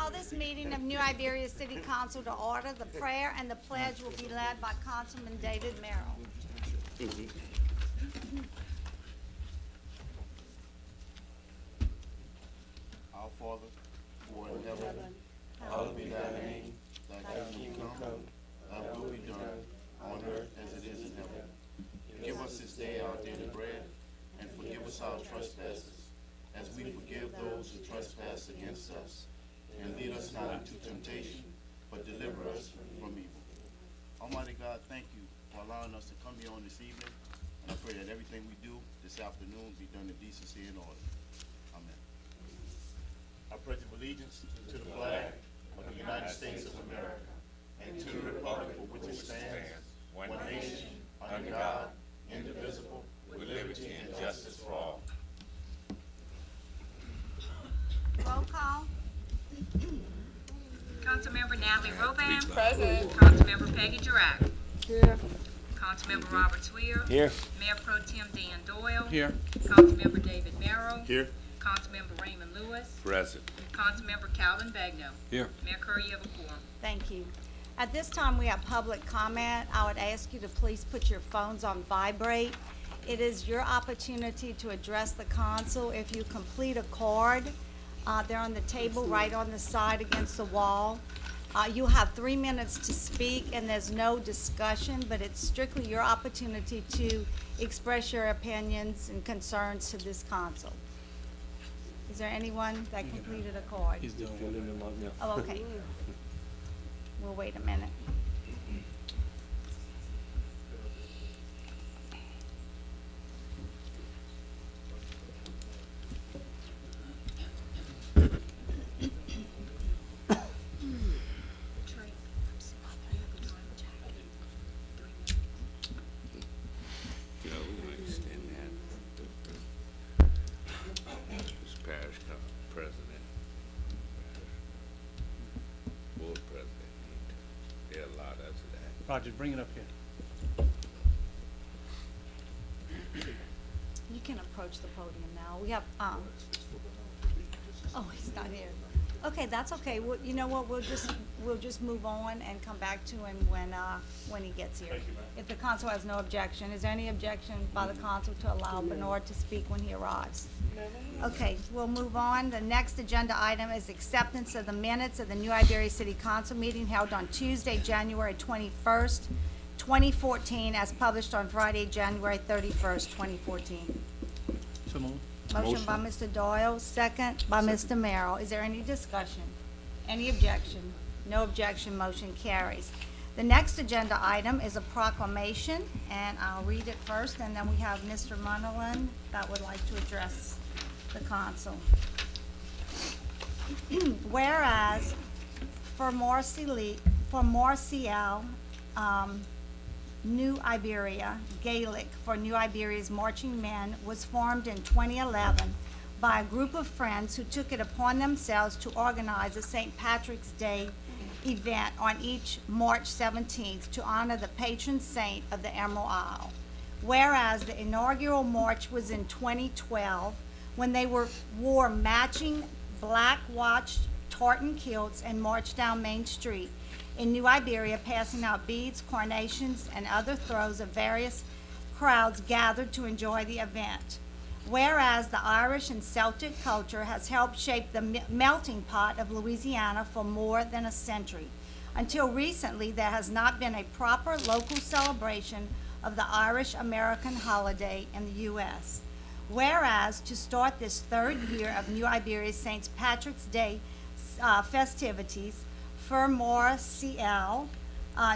call this meeting of New Iberia City Council to order. The prayer and the pledge will be led by Councilman David Merrill. Our Father, who art in heaven, hallowed be thy name. Thy kingdom come, thy will be done, on earth as it is in heaven. Give us this day our daily bread, and forgive us our trespasses, as we forgive those who trespass against us. And lead us not into temptation, but deliver us from evil. Almighty God, thank you for allowing us to come here on this evening, and I pray that everything we do this afternoon be done in decency and order. Amen. I pledge allegiance to the flag of the United States of America and to the republic for which it stands, one nation, under God, indivisible, with liberty and justice for all. Roll call. Councilmember Natalie Roban. Present. Councilmember Peggy Durack. Here. Councilmember Robert Swear. Here. Mayor Pro Tem Dan Doyle. Here. Councilmember David Merrill. Here. Councilmember Raymond Lewis. Present. Councilmember Calvin Bagno. Here. Mayor Curry, you have a quorum. Thank you. At this time, we have public comment. I would ask you to please put your phones on vibrate. It is your opportunity to address the council. If you complete a card, they're on the table right on the side against the wall. You'll have 3 minutes to speak, and there's no discussion, but it's strictly your opportunity to express your opinions and concerns to this council. Is there anyone that completed a card? He's doing filling them up now. Oh, okay. We'll wait a minute. No, we might extend that. This parish president, board president, they allowed us that. Roger, bring it up here. You can approach the podium now. We have, oh, he's not here. Okay, that's okay. Well, you know what, we'll just move on and come back to him when he gets here. If the council has no objection, is there any objection by the council to allow Bernard to speak when he arrives? Okay, we'll move on. The next agenda item is acceptance of the minutes of the New Iberia City Council meeting held on Tuesday, January 21st, 2014, as published on Friday, January 31st, 2014. So moved. Motion by Mr. Doyle, second by Mr. Merrill. Is there any discussion? Any objection? No objection, motion carries. The next agenda item is a proclamation, and I'll read it first, and then we have Mr. Munderland that would like to address the council. Whereas for Marcial, New Iberia, Gaelic for New Iberia's marching men, was formed in 2011 by a group of friends who took it upon themselves to organize a St. Patrick's Day event on each March 17th to honor the patron saint of the Emerald Isle. Whereas the inaugural march was in 2012, when they wore matching black watched tartan kilts and marched down Main Street in New Iberia, passing out beads, carnations, and other throws of various crowds gathered to enjoy the event. Whereas the Irish and Celtic culture has helped shape the melting pot of Louisiana for more than a century. Until recently, there has not been a proper local celebration of the Irish-American holiday in the U.S. Whereas, to start this third year of New Iberia's St. Patrick's Day festivities, for Marcial,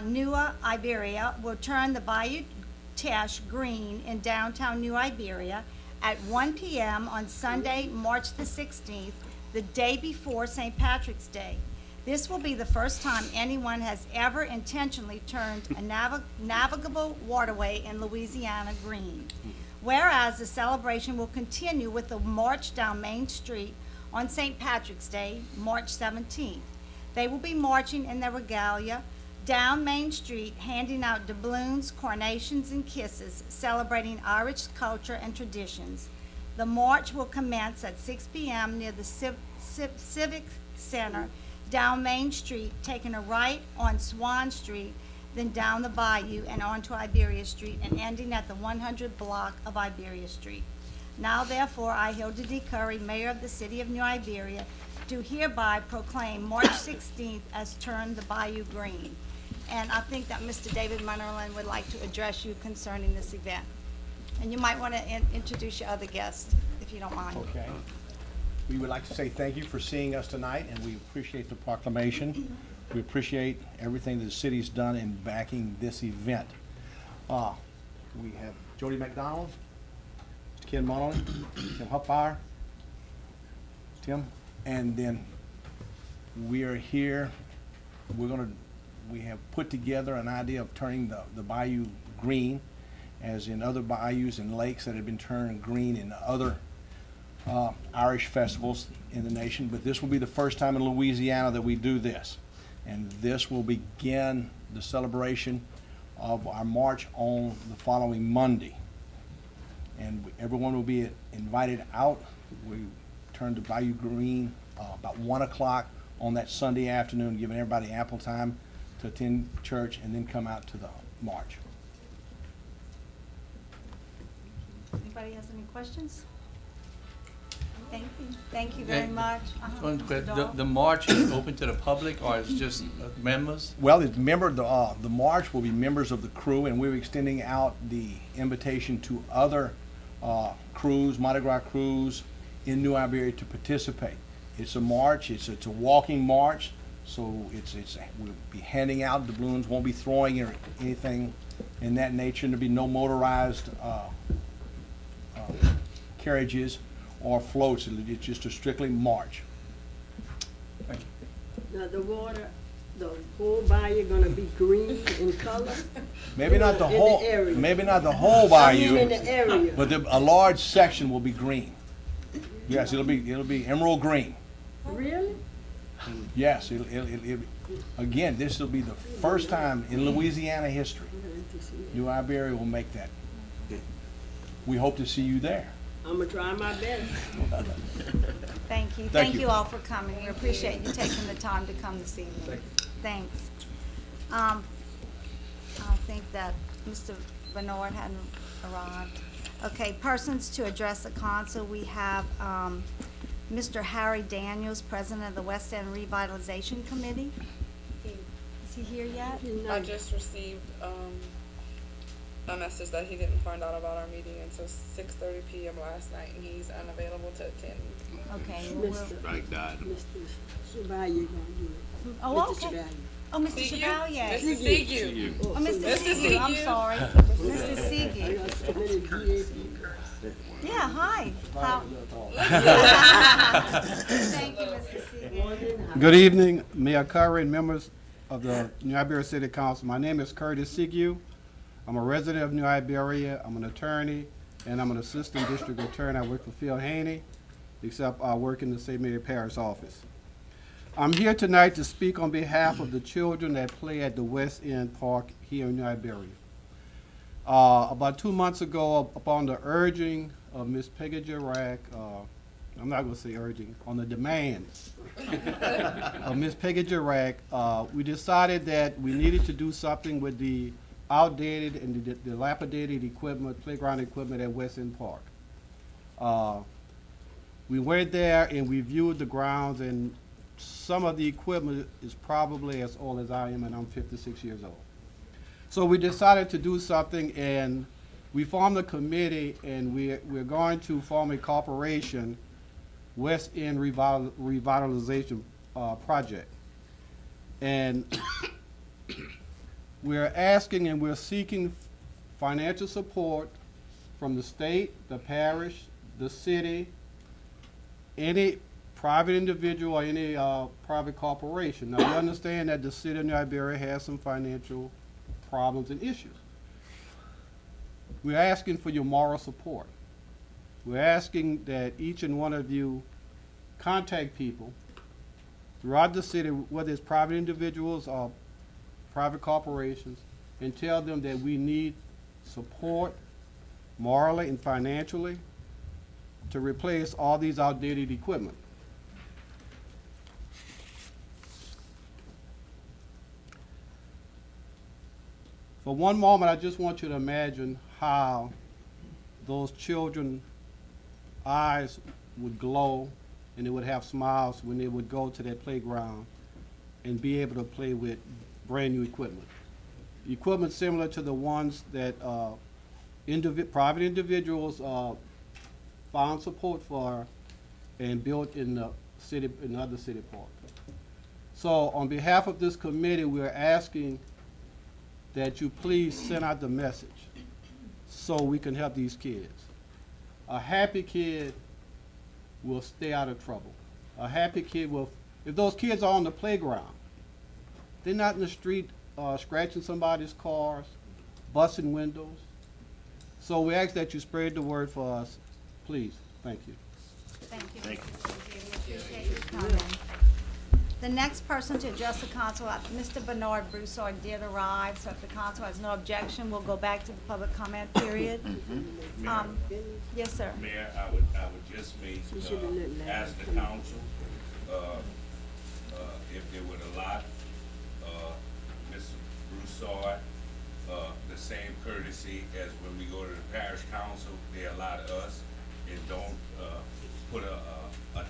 New Iberia will turn the Bayou Teche green in downtown New Iberia at 1 p.m. on Sunday, March the 16th, the day before St. Patrick's Day. This will be the first time anyone has ever intentionally turned a navigable waterway in Louisiana green. Whereas the celebration will continue with the march down Main Street on St. Patrick's Day, March 17th. They will be marching in their regalia down Main Street, handing out doubloons, carnations, and kisses, celebrating Irish culture and traditions. The march will commence at 6 p.m. near the Civic Center, down Main Street, taking a right on Swan Street, then down the bayou and onto Iberia Street, and ending at the 100 block of Iberia Street. Now therefore, I, Hilda D. Curry, Mayor of the City of New Iberia, do hereby proclaim March 16th as Turn the Bayou Green. And I think that Mr. David Munnerlin would like to address you concerning this event. And you might want to introduce your other guests, if you don't mind. Okay. We would like to say thank you for seeing us tonight, and we appreciate the proclamation. We appreciate everything that the city's done in backing this event. We have Jody McDonald, Mr. Ken Monolin, Tim Hupfire, Tim, and then we are here. We have put together an idea of turning the bayou green, as in other bayous and lakes that have been turned green in other Irish festivals in the nation, but this will be the first time in Louisiana that we do this. And this will begin the celebration of our march on the following Monday. And everyone will be invited out. We turn the bayou green about 1 o'clock on that Sunday afternoon, giving everybody ample time to attend church and then come out to the march. Anybody has any questions? Thank you very much. One Mr. quick, Dahl? the march is open to the public, or it's just members? Well, the march will be members of the crew, and we're extending out the invitation to other crews, Mardi Gras crews in New Iberia to participate. It's a march, it's a walking march, so we'll be handing out the balloons, won't be throwing or anything in that nature, and there'll be no motorized carriages or floats. It's just a strictly march. Now, the whole bayou gonna be green in color? Maybe not the In the whole, area. maybe not the whole I mean, in bayou, the area. but a large section will be green. Yes, it'll be emerald green. Really? Yes, again, this will be the first time in Louisiana history New Iberia will make that. We hope to see you there. I'm gonna try my best. Thank you. Thank Thank you. you all for coming. We appreciate you taking the time to come this evening. Thanks. I think that Mr. Bernard hadn't arrived. Okay, persons to address the council, we have Mr. Harry Daniels, President of the West End Revitalization Committee. Is he here yet? I just received a message that he didn't find out about our meeting until 6:30 p.m. last night, and he's unavailable to attend. Okay. well, we'll- Strike that. Mr. Chevalier gonna do it. Oh, Mr. okay. Chevalier. Oh, Mr. See you? Chevalier. Nice to see you. Oh, Mr. Nice to Seague, see I'm you. sorry. Mr. I Seague. got so many VAPs. Yeah, hi. Thank you, Mr. Seague. Good evening, Mayor Curry and members of the New Iberia City Council. My name is Curtis Sigu. I'm a resident of New Iberia. I'm an attorney, and I'm an assistant district attorney. I work for Phil Haney, except I work in the St. Mary Parish office. I'm here tonight to speak on behalf of the children that play at the West End Park here in New Iberia. About 2 months ago, upon the urging of Ms. Peggy Jirac, I'm not going to say urging, on the demand of Ms. Peggy Jirac, we decided that we needed to do something with the outdated and the dilapidated equipment, playground equipment at West End Park. We went there and we viewed the grounds, and some of the equipment is probably as old as I am, and I'm 56 years old. So we decided to do something, and we formed a committee, and we're going to form a corporation, West End Revitalization Project. And we're asking and we're seeking financial support from the state, the parish, the city, any private individual or any private corporation. Now, we understand that the city of New Iberia has some financial problems and issues. We're asking for your moral support. We're asking that each and one of you contact people throughout the city, whether it's private individuals or private corporations, and tell them that we need support morally and financially to replace all these outdated equipment. For one moment, I just want you to imagine how those children eyes would glow and they would have smiles when they would go to that playground and be able to play with brand new equipment. Equipment similar to the ones that private individuals found support for and built in the city, in other city parks. So on behalf of this committee, we're asking that you please send out the message so we can help these kids. A happy kid will stay out of trouble. A happy kid will, if those kids are on the playground, they're not in the street scratching somebody's cars, busting windows. So we ask that you spread the word for us, please. Thank you. Thank you. Thank We appreciate you coming. The next person to address the council, Mr. Bernard Broussard did arrive, so if the council has no objection, we'll go back to the public comment period. Yes, sir. Mayor, I would just make, You should've let Larry ask the come. council, if they would allot, Mr. Broussard, the same courtesy as when we go to the parish council, they allot us, and don't, put a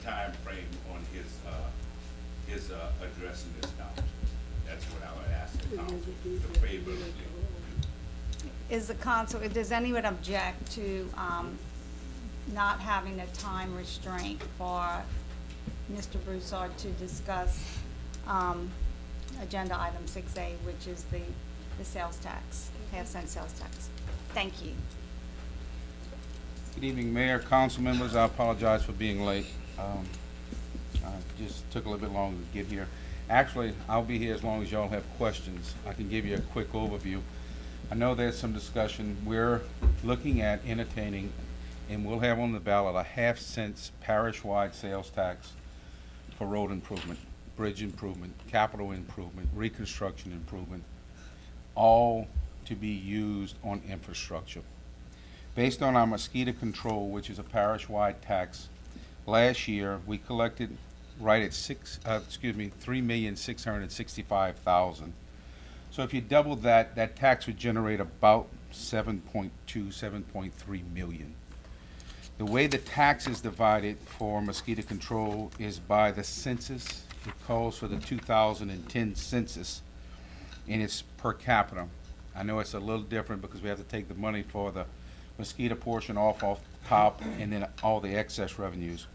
time frame on his addressing this council. That's what I would ask the council, to favorably do. Is the council, does anyone object to not having a time restraint for Mr. Broussard to discuss agenda item 6A, which is the sales tax, half-cent sales tax? Thank you. Good evening, Mayor, council members. I apologize for being late. I just took a little bit longer to get here. Actually, I'll be here as long as y'all have questions. I can give you a quick overview. I know there's some discussion. We're looking at entertaining, and we'll have on the ballot a half-cent parish-wide sales tax for road improvement, bridge improvement, capital improvement, reconstruction improvement, all to be used on infrastructure. Based on our mosquito control, which is a parish-wide tax, last year we collected right at $3,665,000. So if you double that, that tax would generate about 7.3 million. The way the tax is divided for mosquito control is by the census. It calls for the 2010 census, and it's per capita. I know it's a little different because we have to take the money for the mosquito portion off top and then all the excess revenues.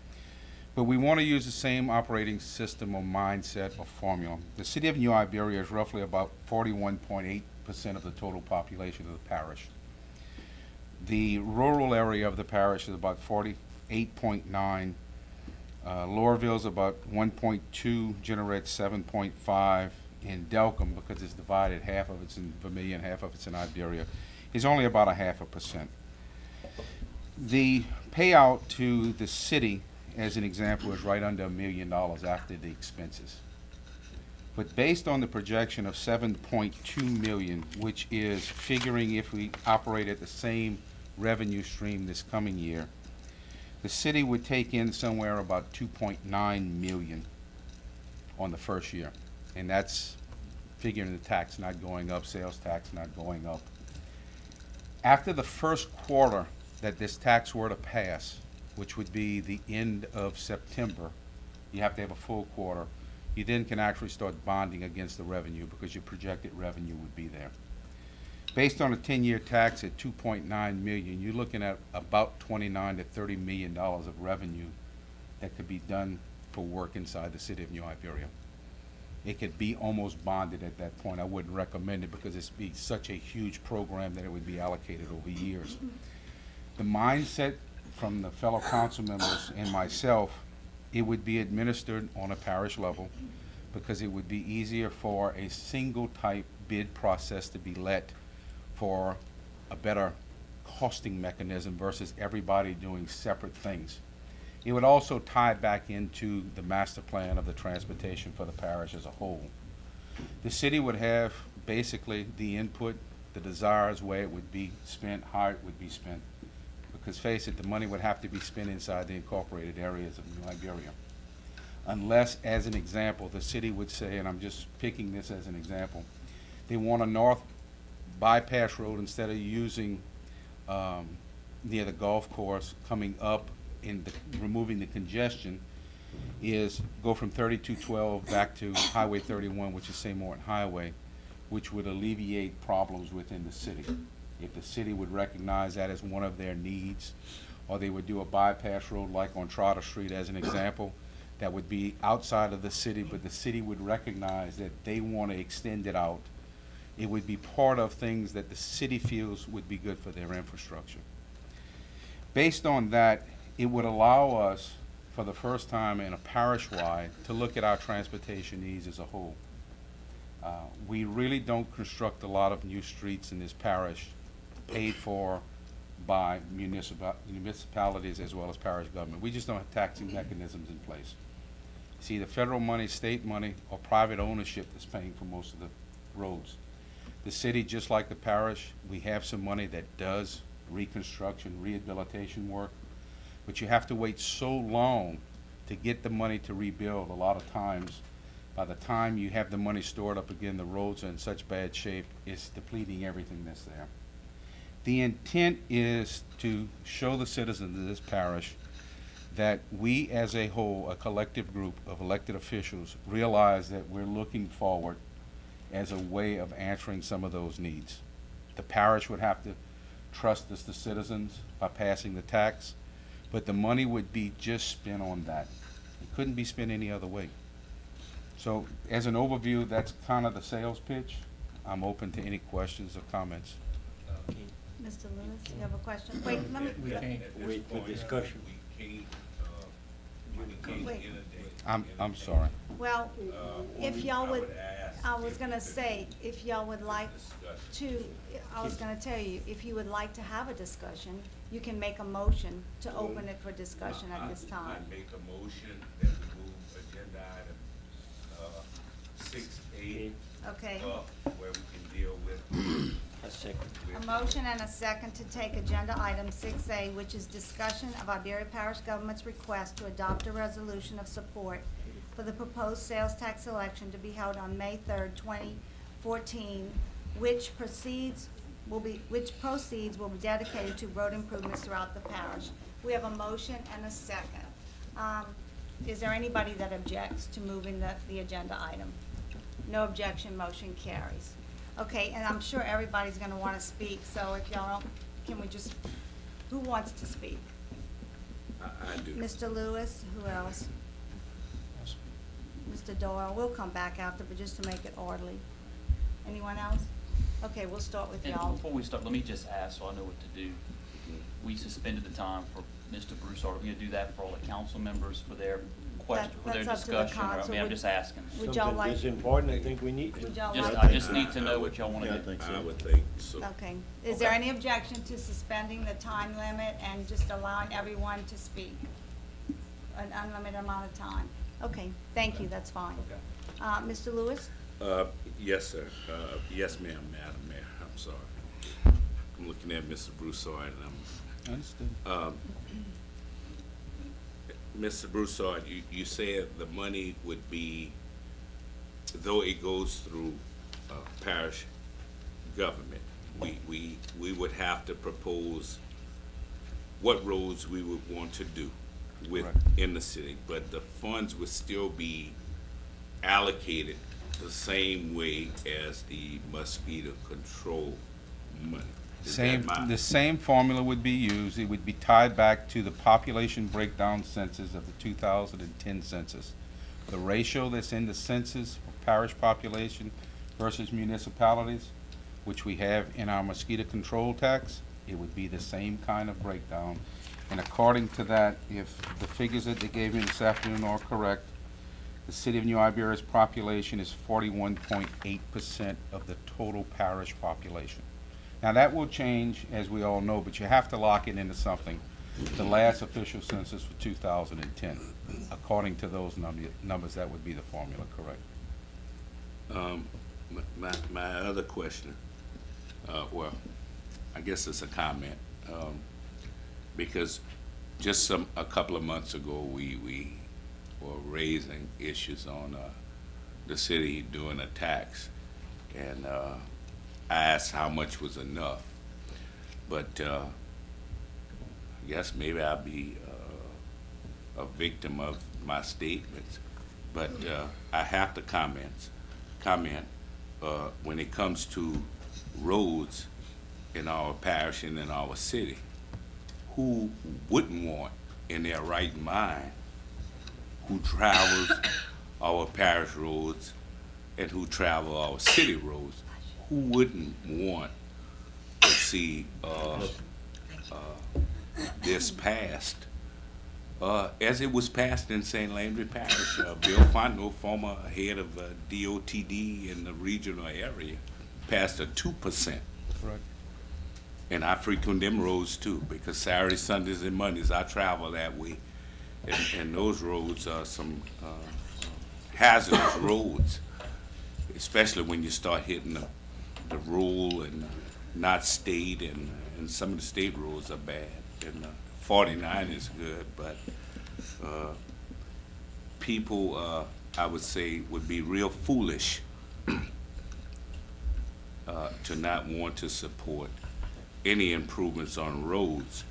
But we want to use the same operating system or mindset or formula. The city of New Iberia is roughly about 41.8% of the total population of the parish. The rural area of the parish is about 48.9. Lorville is about 1.2, Generette 7.5, and Delcom, because it's divided, half of it's in Vermilion, half of it's in Iberia, is only about 0.5%. The payout to the city, as an example, is right under $1 million after the expenses. But based on the projection of 7.2 million, which is figuring if we operate at the same revenue stream this coming year, the city would take in somewhere about 2.9 million on the first year. And that's figuring the tax not going up, sales tax not going up. After the first quarter that this tax were to pass, which would be the end of September, you have to have a full quarter, you then can actually start bonding against the revenue because your projected revenue would be there. Based on a 10-year tax at 2.9 million, you're looking at about 29 to 30 million dollars of revenue that could be done for work inside the city of New Iberia. It could be almost bonded at that point. I wouldn't recommend it because it's be such a huge program that it would be allocated over years. The mindset from the fellow council members and myself, it would be administered on a parish level because it would be easier for a single type bid process to be let for a better costing mechanism versus everybody doing separate things. It would also tie back into the master plan of the transportation for the parish as a whole. The city would have basically the input, the desires, where it would be spent, how it would be spent. Because face it, the money would have to be spent inside the incorporated areas of New Iberia. Unless, as an example, the city would say, and I'm just picking this as an example, they want a north bypass road instead of using, near the golf course, coming up in removing the congestion, is go from 3212 back to Highway 31, which is St. Martin Highway, which would alleviate problems within the city. If the city would recognize that as one of their needs, or they would do a bypass road like on Trotter Street as an example, that would be outside of the city, but the city would recognize that they want to extend it out. It would be part of things that the city feels would be good for their infrastructure. Based on that, it would allow us, for the first time in a parish-wide, to look at our transportation needs as a whole. We really don't construct a lot of new streets in this parish paid for by municipalities as well as parish government. We just don't have taxing mechanisms in place. It's either federal money, state money, or private ownership that's paying for most of the roads. The city, just like the parish, we have some money that does reconstruction, rehabilitation work, but you have to wait so long to get the money to rebuild. A lot of times, by the time you have the money stored up again, the roads are in such bad shape, it's depleting everything that's there. The intent is to show the citizens of this parish that we as a whole, a collective group of elected officials, realize that we're looking forward as a way of answering some of those needs. The parish would have to trust us, the citizens, by passing the tax, but the money would be just spent on that. It couldn't be spent any other way. So as an overview, that's kind of the sales pitch. I'm open to any questions or comments. Mr. Lewis, you have a question? Wait, let me, We can't Wait for discussion. We can't Wait. inundate. I'm sorry. well, if y'all I would, would ask I was if gonna the say, if y'all would like discussion. to, I was gonna tell you, if you would like to have a discussion, you can make a motion to open it for discussion at this I time. make a motion that we move agenda item, 6A Okay, up, where we can deal with. a motion and a second to take agenda item 6A, which is discussion of Iberia Parish Government's request to adopt a resolution of support for the proposed sales tax election to be held on May 3rd, 2014, which proceeds will be dedicated to road improvements throughout the parish. We have a motion and a second. Is there anybody that objects to moving the agenda item? No objection, motion carries. Okay, and I'm sure everybody's gonna wanna speak, so if y'all don't, can we just, who wants to speak? I do. Mr. Lewis, who else? Mr. Doyle, we'll come back after, but just to make it orderly. Anyone else? Okay, we'll start with And y'all. before we start, let me just ask, so I know what to do. We suspended the time for Mr. Broussard. Are we gonna do that for all the council members for their question, for their That's up to the discussion? Or, I council. mean, I'm just asking. Would y'all like, important, I think we need would y'all Just, like? I just need to know what y'all wanna do. I would think so. Okay, is there any objection to suspending the time limit and just allowing everyone to speak? An unlimited amount of time? Okay, thank you, that's fine. Mr. Lewis? Yes, sir. Yes, ma'am, Madam Mayor. I'm sorry. I'm looking at Mr. Broussard and Understood. Mr. Broussard, you said the money would be, though it goes through parish government, we would have to propose what roads we would want to do in the city, but the funds would still be allocated the same way as the mosquito control money. Is that The same formula would be used. It would be tied back to the population breakdown census of the 2010 census. The ratio that's in the census for parish population versus municipalities, which we have in our mosquito control tax, it would be the same kind of breakdown. And according to that, if the figures that they gave me this afternoon are correct, the city of New Iberia's population is 41.8% of the total parish population. Now, that will change, as we all know, but you have to lock it into something. The last official census for 2010, according to those numbers, that would be the formula, correct? My other question, well, I guess it's a comment, because just a couple of months ago, we were raising issues on the city doing a tax, and I asked how much was enough. But I guess maybe I'll be a victim of my statements. But I have to comment when it comes to roads in our parish and in our city. Who wouldn't want, in their right mind, who travels our parish roads and who travel our city roads, who wouldn't want to see this passed as it was passed in St. Landry Parish? Bill Fontenot, former head of DOTD in the regional area, passed a 2%. Correct. And I frequent them roads too, because Saturdays, Sundays, and Mondays I travel that way. And those roads are some hazardous roads, especially when you start hitting the rural and not state, and some of the state roads are bad. And 49 is good, but people, I would say, would be real foolish to not want to support any improvements on roads,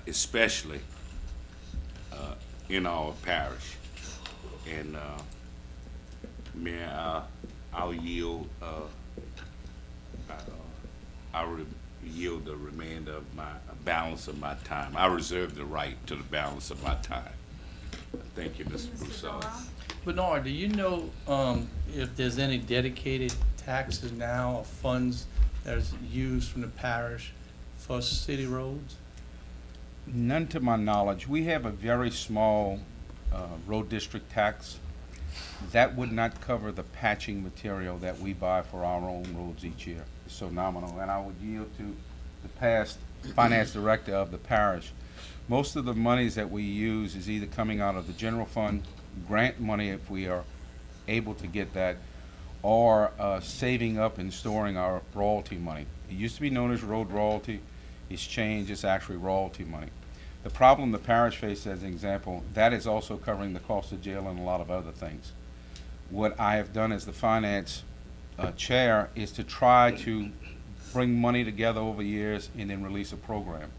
especially in our parish. And Mayor, I'll yield. I'll yield the remainder of my balance of my time. I reserve the right to the balance of my time. Thank you, Mr. Broussard. Bernard, do you know if there's any dedicated taxes now or funds that is used from the parish for city roads? None to my knowledge. We have a very small road district tax. That would not cover the patching material that we buy for our own roads each year. It's so nominal. And I would yield to the past finance director of the parish. Most of the monies that we use is either coming out of the general fund, grant money if we are able to get that, or saving up and storing our royalty money. It used to be known as road royalty. It's changed. It's actually royalty money. The problem the parish faces, as an example, that is also covering the cost of jail and a lot of other things. What I have done as the finance chair is to try to bring money together over years and then release a program.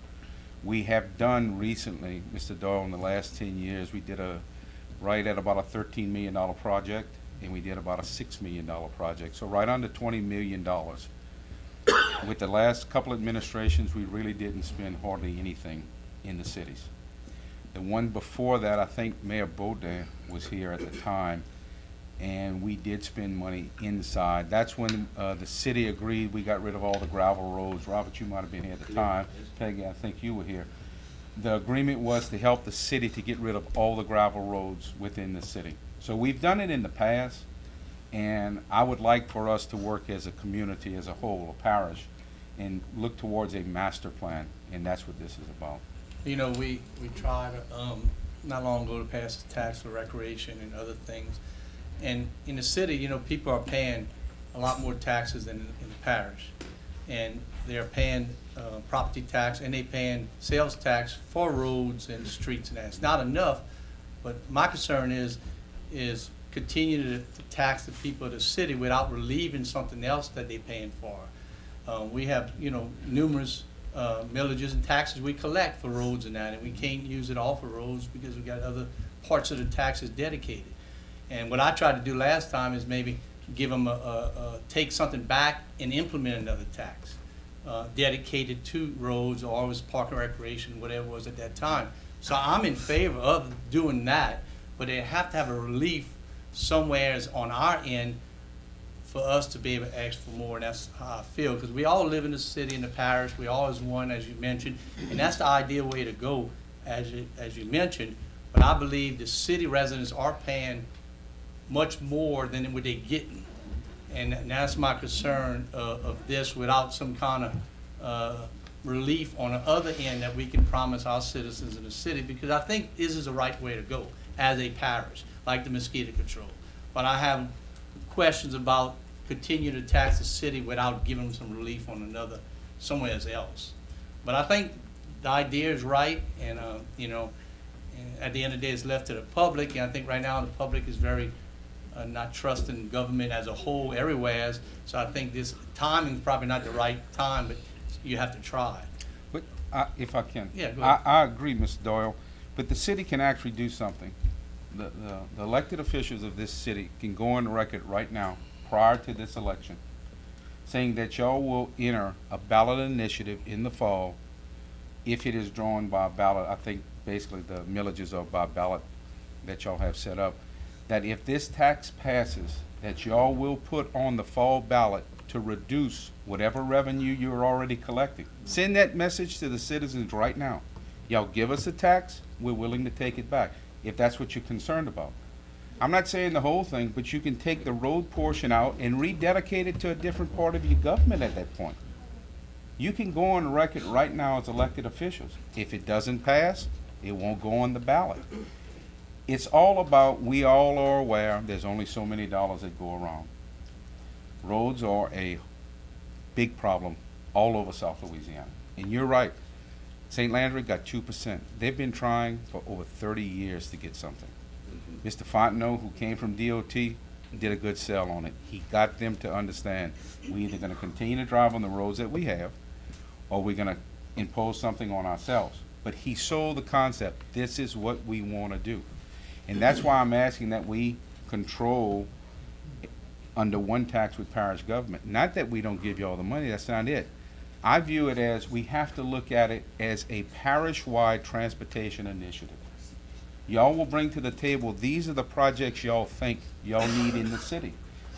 We have done recently, Mr. Doyle, in the last 10 years, we did right at about a $13 million project, and we did about a $6 million project. So right under $20 million. With the last couple administrations, we really didn't spend hardly anything in the cities. The one before that, I think Mayor Baudin was here at the time, and we did spend money inside. That's when the city agreed we got rid of all the gravel roads. Robert, you might have been here at the time. Peggy, I think you were here. The agreement was to help the city to get rid of all the gravel roads within the city. So we've done it in the past, and I would like for us to work as a community, as a whole, a parish, and look towards a master plan, and that's what this is about. You know, we tried not long ago to pass a tax for recreation and other things. And in the city, you know, people are paying a lot more taxes than in the parish. And they're paying property tax, and they're paying sales tax for roads and streets and that. It's not enough, but my concern is continue to tax the people of the city without relieving something else that they're paying for. We have, you know, numerous millages and taxes we collect for roads and that, and we can't use it all for roads because we got other parts of the taxes dedicated. And what I tried to do last time is maybe give them take something back and implement another tax dedicated to roads, or it was park and recreation, whatever it was at that time. So I'm in favor of doing that, but they have to have a relief somewhere on our end for us to be able to ask for more, and that's how I feel, because we all live in the city and the parish, we all as one, as you mentioned, and that's the ideal way to go, as you mentioned. But I believe the city residents are paying much more than what they're getting, and that's my concern of this, without some kind of relief on the other end that we can promise our citizens in the city, because I think this is the right way to go as a parish, like the mosquito control. But I have questions about continue to tax the city without giving them some relief on another somewhere else. But I think the idea is right, and you know, and at the end of the day, it's left to the public. And I think right now the public is very not trusting government as a whole everywhere. So I think this timing is probably not the right time, but you have to try. But if I can. Yeah, go ahead. I agree, Mr. Doyle, but the city can actually do something. The elected officials of this city can go on the record right now, prior to this election, saying that y'all will enter a ballot initiative in the fall if it is drawn by ballot. I think basically the millages are by ballot that y'all have set up. That if this tax passes, that y'all will put on the fall ballot to reduce whatever revenue you're already collecting. Send that message to the citizens right now. Y'all give us a tax, we're willing to take it back, if that's what you're concerned about. I'm not saying the whole thing, but you can take the road portion out and rededicate it to a different part of your government at that point. You can go on the record right now as elected officials. If it doesn't pass, it won't go on the ballot. It's all about, we all are aware, there's only so many dollars that go around. Roads are a big problem all over South Louisiana. And you're right, St. Landry got 2%. They've been trying for over 30 years to get something. Mr. Fontenot, who came from DOT, did a good sell on it. He got them to understand we're either going to continue to drive on the roads that we have, or we're going to impose something on ourselves. But he sold the concept, this is what we want to do. And that's why I'm asking that we control under one tax with parish government. Not that we don't give you all the money, that's not it. I view it as, we have to look at it as a parish-wide transportation initiative. Y'all will bring to the table, these are the projects y'all think y'all need in the city.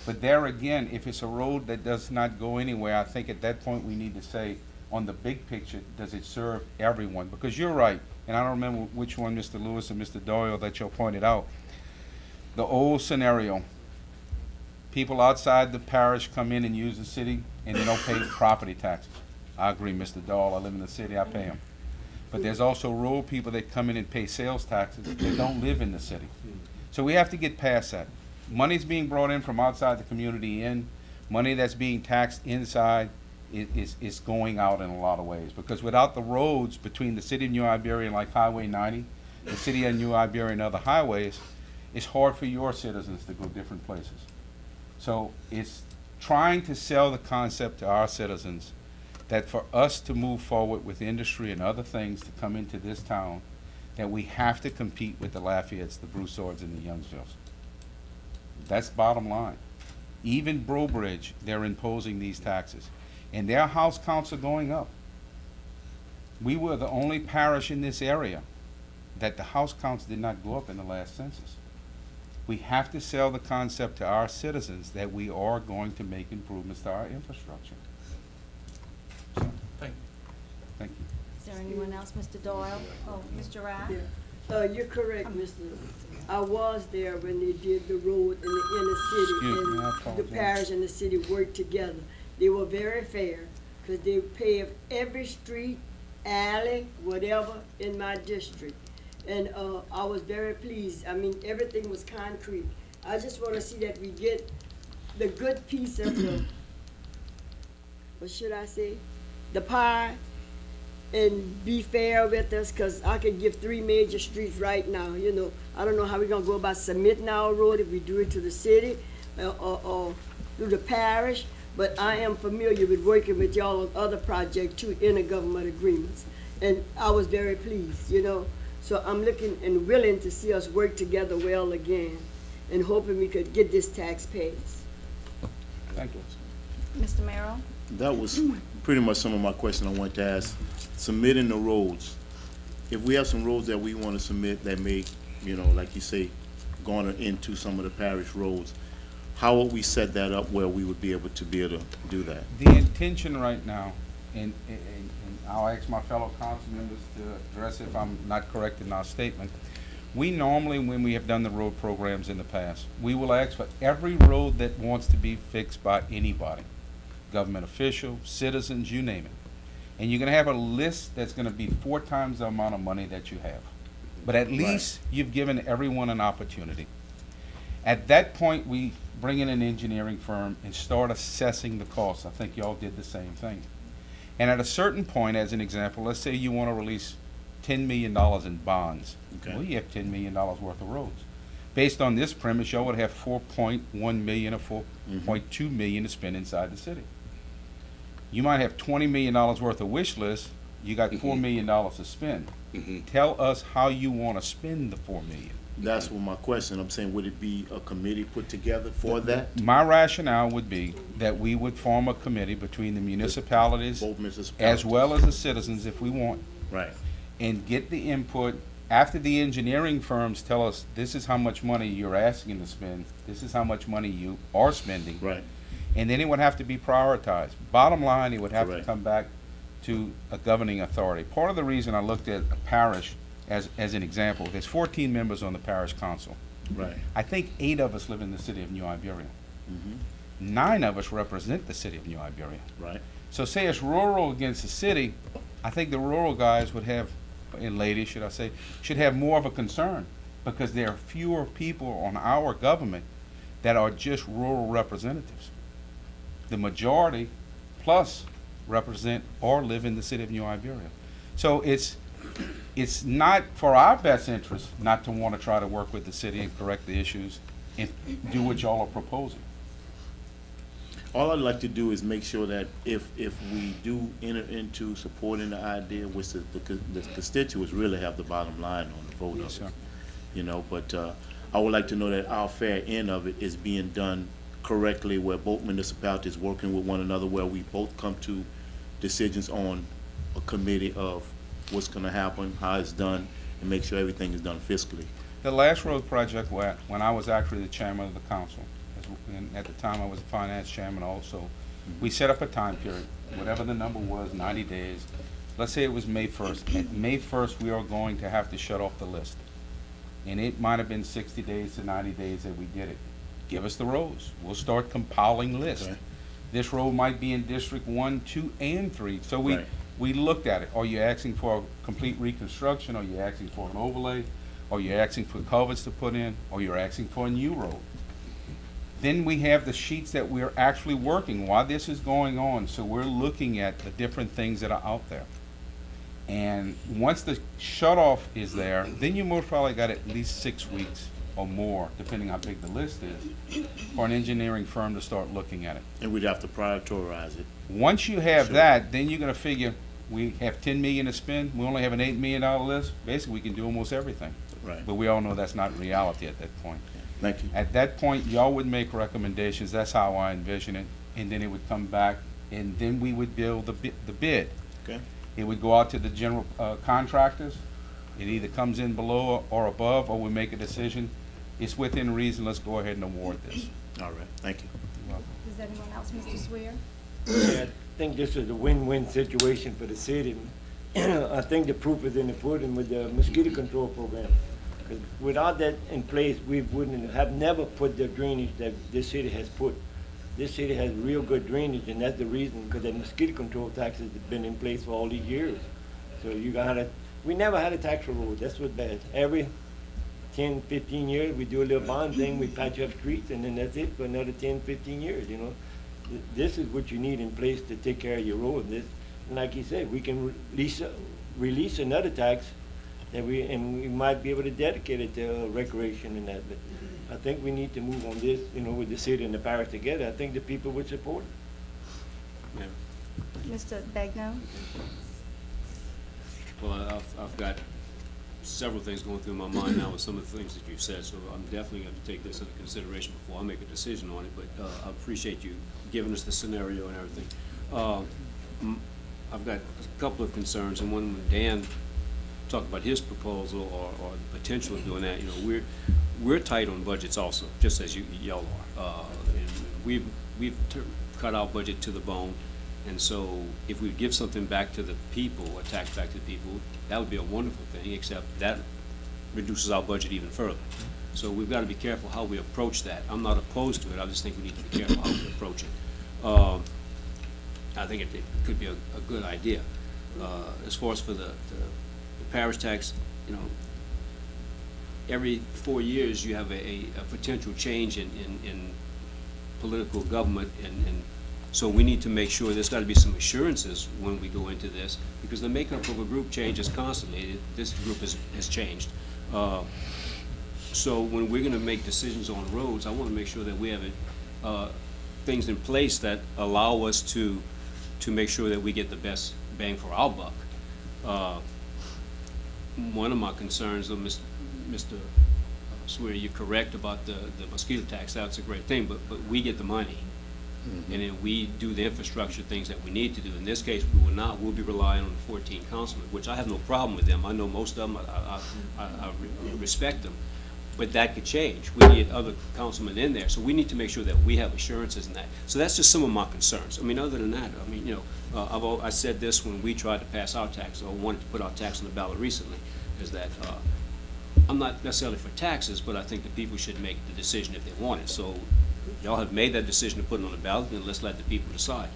But there again, if it's a road that does not go anywhere, I think at that point we need to say, on the big picture, does it serve everyone? Because you're right, and I don't remember which one, Mr. Lewis and Mr. Doyle, that y'all pointed out. The old scenario, people outside the parish come in and use the city and they don't pay property taxes. I agree, Mr. Doyle, I live in the city, I pay them. But there's also rural people that come in and pay sales taxes that don't live in the city. So we have to get past that. Money's being brought in from outside the community in, money that's being taxed inside is going out in a lot of ways. Because without the roads between the city of New Iberia and like Highway 90, the city of New Iberia and other highways, it's hard for your citizens to go different places. So it's trying to sell the concept to our citizens that for us to move forward with industry and other things to come into this town, that we have to compete with the Lafayettes, the Broussards, and the Youngsvilles. That's bottom line. Even Brobridge, they're imposing these taxes. And their house counts are going up. We were the only parish in this area that the house counts did not go up in the last census. We have to sell the concept to our citizens that we are going to make improvements to our infrastructure. Thank you. Thank you. Is there anyone else, Mr. Doyle? Oh, Mr. Rath? Yeah. You're correct, Mr. I was there when they did the road in the inner Excuse me, I city, and the apologize. parish and the city worked together. They were very fair, because they paved every street, alley, whatever in my district. And I was very pleased. I mean, everything was concrete. I just want to see that we get the good piece of the, what should I say, the pie, and be fair with us, because I could give 3 major streets right now, you know. I don't know how we're going to go about submitting our road, if we do it to the city or through the parish, but I am familiar with working with y'all on other projects too, intergovernment agreements. And I was very pleased, you know. So I'm looking and willing to see us work together well again, and hoping we could get this tax paid. Thank you. Mr. Merrill? That was pretty much some of my questions I wanted to ask. Submitting the roads. If we have some roads that we want to submit that may, you know, like you say, going into some of the parish roads, how will we set that up where we would be able to do that? The intention right now, and I'll ask my fellow council members to address if I'm not correct in our statement. We normally, when we have done the road programs in the past, we will ask for every road that wants to be fixed by anybody, government official, citizens, you name it. And you're gonna have a list that's gonna be 4 times the amount of money that you have. But at least you've given everyone an opportunity. At that point, we bring in an engineering firm and start assessing the costs. I think y'all did the same thing. And at a certain point, as an example, let's say you want to release $10 million in bonds. Okay. Well, you have $10 million worth of roads. based on this premise, y'all would have 4.1 million or 4.2 million to spend inside the city. You might have $20 million worth of wish list, you got $4 million to spend. Tell us how you wanna spend the $4 million. That's what my question, I'm saying, would it be a committee put together for that? My rationale would be that we would form a committee between the municipalities Both municipalities. as well as the citizens if we want, Right, and get the input. After the engineering firms tell us, this is how much money you're asking to spend, this is how much money you are spending. right. And then it would have to be prioritized. Bottom line, it would have to Correct. come back to a governing authority. Part of the reason I looked at a parish as an example, there's 14 members on the parish council. Right. I think 8 of us live in the city of New Iberia. 9 of us represent the city of New Iberia. Right. So say it's rural against the city, I think the rural guys would have, and ladies, should I say, should have more of a concern, because there are fewer people on our government that are just rural representatives. The majority plus represent or live in the city of New Iberia. So it's not for our best interest not to want to try to work with the city and correct the issues and do what y'all are proposing. All I'd like to do is make sure that if we do enter into supporting the idea, which the constituents really have the bottom line on the vote Yes, of it. sir. You know, but I would like to know that our fair end of it is being done correctly, where both municipalities working with one another, where we both come to decisions on a committee of what's gonna happen, how it's done, and make sure everything is done fiscally. The last road project, when I was actually the chairman of the council, and at the time I was the finance chairman also, we set up a time period, whatever the number was, 90 days. Let's say it was May 1st. At May 1st, we are going to have to shut off the list. And it might have been 60 days to 90 days that we did it. Give us the roads. We'll start compiling lists. Okay. This road might be in District 1, 2, and 3. So Right. we looked at it. Are you asking for a complete reconstruction? Are you asking for an overlay? Are you asking for culverts to put in? Or you're asking for a new road? Then we have the sheets that we're actually working while this is going on. So we're looking at the different things that are out there. And once the shut-off is there, then you most probably got at least 6 weeks or more, depending how big the list is, for an engineering firm to start looking at it. And we'd have to prioritize it. Once you have Sure. that, then you're gonna figure, we have 10 million to spend, we only have an $8 million list, basically we can do almost everything. Right. But we all know that's not reality at that point. Thank you. At that point, y'all would make recommendations, that's how I envision it, and then it would come back, and then we would build the bid. Okay. It would go out to the general contractors, it either comes in below or above, or we make a decision, it's within reason, let's go ahead and award this. All right, thank you. Does anyone else, Mr. Swear? Yeah, I think this is a win-win situation for the city. I think the proof is in the pudding with the mosquito control program. 'Cause without that in place, we wouldn't have never put the drainage that this city has put. This city has real good drainage, and that's the reason, because the mosquito control tax has been in place for all these years. So we never had a tax for roads, that's what's bad. Every 10, 15 years, we do a little bond thing, we patch up streets, and then that's it for another 10, 15 years, you know? This is what you need in place to take care of your road. And like you said, we can release another tax that we might be able to dedicate it to recreation and that. But I think we need to move on this, you know, with the city and the parish together. I think the people would support it. Mr. Bagno? Well, I've got several things going through my mind now with some of the things that you've said, so I'm definitely going to take this into consideration before I make a decision on it, but I appreciate you giving us the scenario and everything. I've got a couple of concerns, and when Dan talked about his proposal or the potential of doing that, you know, we're tight on budgets also, just as y'all are. And we've cut our budget to the bone. And so if we give something back to the people, a tax back to the people, that would be a wonderful thing, except that reduces our budget even further. So we've got to be careful how we approach that. I'm not opposed to it, I just think we need to be careful how we approach it. I think it could be a good idea. As far as for the parish tax, you know, every 4 years you have a potential change in political government, and so we need to make sure there's got to be some assurances when we go into this, because the makeup of a group changes constantly. This group has changed. So when we're gonna make decisions on roads, I wanna make sure that we have things in place that allow us to make sure that we get the best bang for our buck. One of my concerns, Mr. Swear, you're correct about the mosquito tax, that's a great thing, but we get the money. And then we do the infrastructure things that we need to do. In this case, we will not, we'll be relying on the 14 councilmen, which I have no problem with them. I know most of them, I respect them. But that could change. We need other councilmen in there, so we need to make sure that we have assurances in that. So that's just some of my concerns. I mean, other than that, I mean, you know, I said this when we tried to pass our tax, or wanted to put our tax on the ballot recently, is that I'm not necessarily for taxes, but I think the people should make the decision if they want it. So y'all have made that decision to put it on the ballot, and let's let the people decide.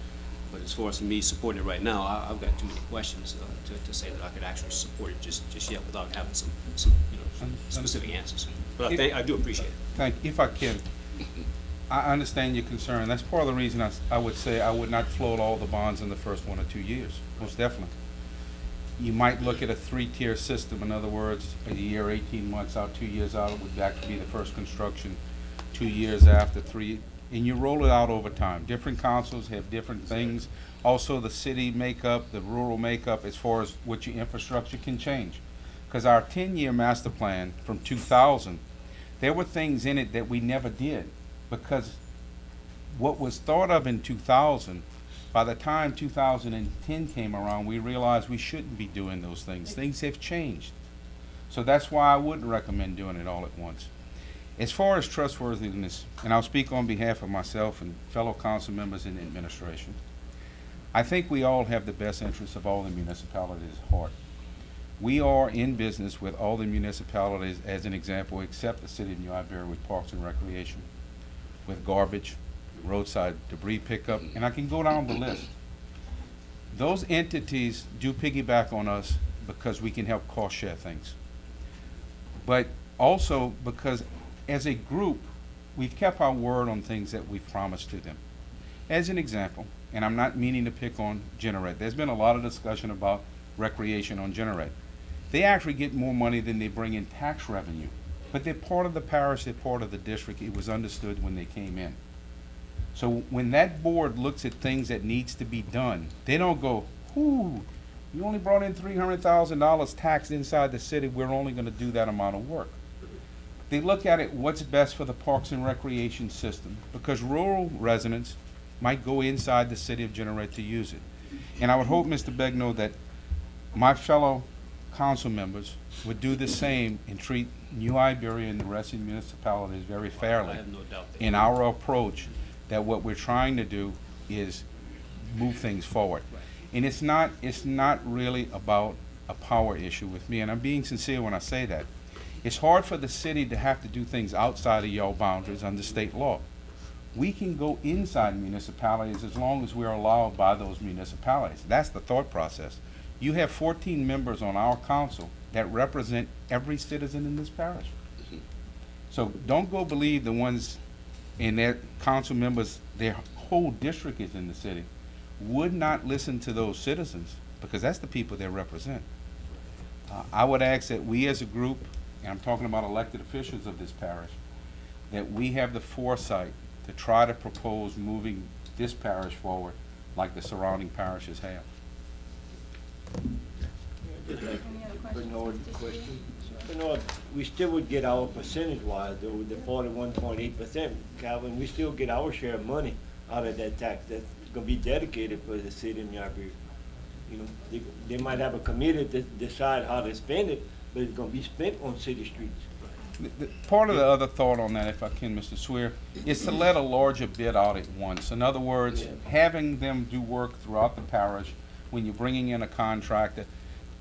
But as far as me supporting it right now, I've got too many questions to say that I could actually support it just yet without having some you know, specific answers. But I do appreciate it. Thank you. If I can, I understand your concern. That's part of the reason I would say I would not float all the bonds in the first 1 or 2 years, most definitely. You might look at a 3-tier system. In other words, a year, 18 months out, 2 years out, it would actually be the first construction, 2 years after, 3, and you roll it out over time. Different councils have different things. Also, the city makeup, the rural makeup, as far as what your infrastructure can change. Because our 10-year master plan from 2000, there were things in it that we never did. Because what was thought of in 2000, by the time 2010 came around, we realized we shouldn't be doing those things. Things have changed. So that's why I wouldn't recommend doing it all at once. As far as trustworthiness, and I'll speak on behalf of myself and fellow council members in the administration, I think we all have the best interests of all the municipalities at heart. We are in business with all the municipalities, as an example, except the city of New Iberia with Parks and Recreation, with garbage, roadside debris pickup, and I can go down the list. Those entities do piggyback on us because we can help cost share things. But also because as a group, we've kept our word on things that we've promised to them. As an example, and I'm not meaning to pick on Generate, there's been a lot of discussion about recreation on Generate. They actually get more money than they bring in tax revenue. But they're part of the parish, they're part of the district. It was understood when they came in. So when that board looks at things that needs to be done, they don't go, ooh, you only brought in $300,000 taxed inside the city, we're only gonna do that amount of work. They look at it, what's best for the Parks and Recreation system, because rural residents might go inside the city of Generate to use it. And I would hope, Mr. Begnaud, that my fellow council members would do the same and treat New Iberia and the rest of the municipalities very fairly I have no doubt that. in our approach, that what we're trying to do is move things forward. And it's not really about a power issue with me, and I'm being sincere when I say that. It's hard for the city to have to do things outside of your boundaries under state law. We can go inside municipalities as long as we're allowed by those municipalities. That's the thought process. You have 14 members on our council that represent every citizen in this parish. So don't go believe the ones in their council members, their whole district is in the city, would not listen to those citizens, because that's the people they represent. I would ask that we as a group, and I'm talking about elected officials of this parish, that we have the foresight to try to propose moving this parish forward like the surrounding parishes have. Any other questions? You know, we still would get our percentage-wise, though, with the 41.8%, Calvin, we still get our share of money out of that tax that's gonna be dedicated for the city of New Iberia. You know, they might have a committee to decide how to spend it, but it's gonna be spent on city streets. Part of the other thought on that, if I can, Mr. Swear, is to let a larger bid out at once. In other words, having them do work throughout the parish, when you're bringing in a contractor,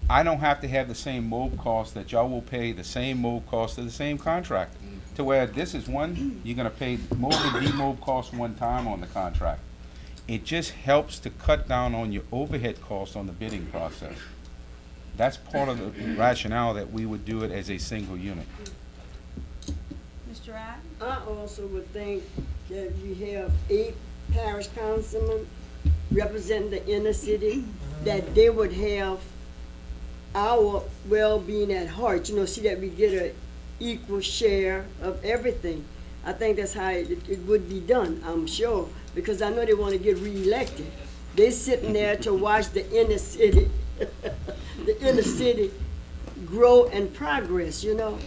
I don't have to have the same mold cost that y'all will pay the same mold cost to the same contractor. To where this is one, you're gonna pay mold and demold cost one time on the contract. It just helps to cut down on your overhead costs on the bidding process. That's part of the rationale that we would do it as a single unit. Mr. Rapp? I also would think that you have 8 parish councilmen representing the inner city, that they would have our well-being at heart, you know, see that we get equal share of everything. I think that's how it would be done, I'm sure, because I know they want to get reelected. They sitting there to watch the inner city, the inner city grow and progress, you know?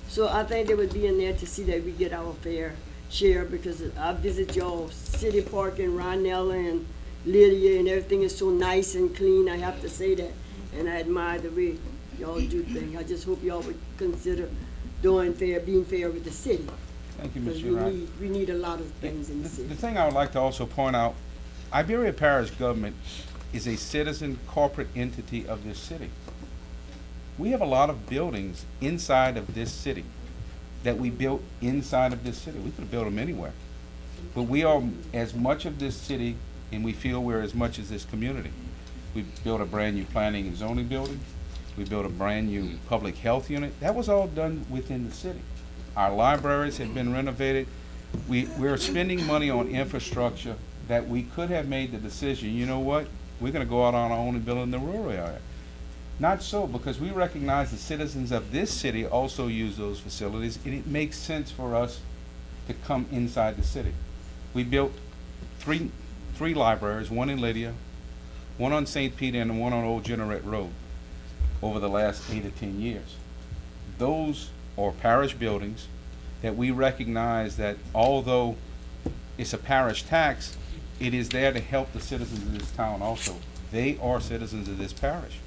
So I think they would be in there to see that we get our fair share, because I visit y'all City Park in Ronella and Lydia, and everything is so nice and clean, I have to say that. And I admire the way y'all do things. I just hope y'all would consider doing fair, being fair with the city. Thank you, Because Ms. Uriah. we need a lot of things in the The city. thing I would like to also point out, Iberia Parish government is a citizen corporate entity of this city. We have a lot of buildings inside of this city that we built inside of this city. We could have built them anywhere. But we are as much of this city, and we feel we're as much as this community. We built a brand-new planning and zoning building. We built a brand-new public health unit. That was all done within the city. Our libraries have been renovated. We're spending money on infrastructure that we could have made the decision, you know what? We're gonna go out on our own and build in the rural area. Not so, because we recognize the citizens of this city also use those facilities, and it makes sense for us to come inside the city. We built three libraries, one in Lydia, one on St. Peter, and one on Old Generate Road, over the last 8 to 10 years. Those are parish buildings that we recognize that although it's a parish tax, it is there to help the citizens of this town also. They are citizens of this parish.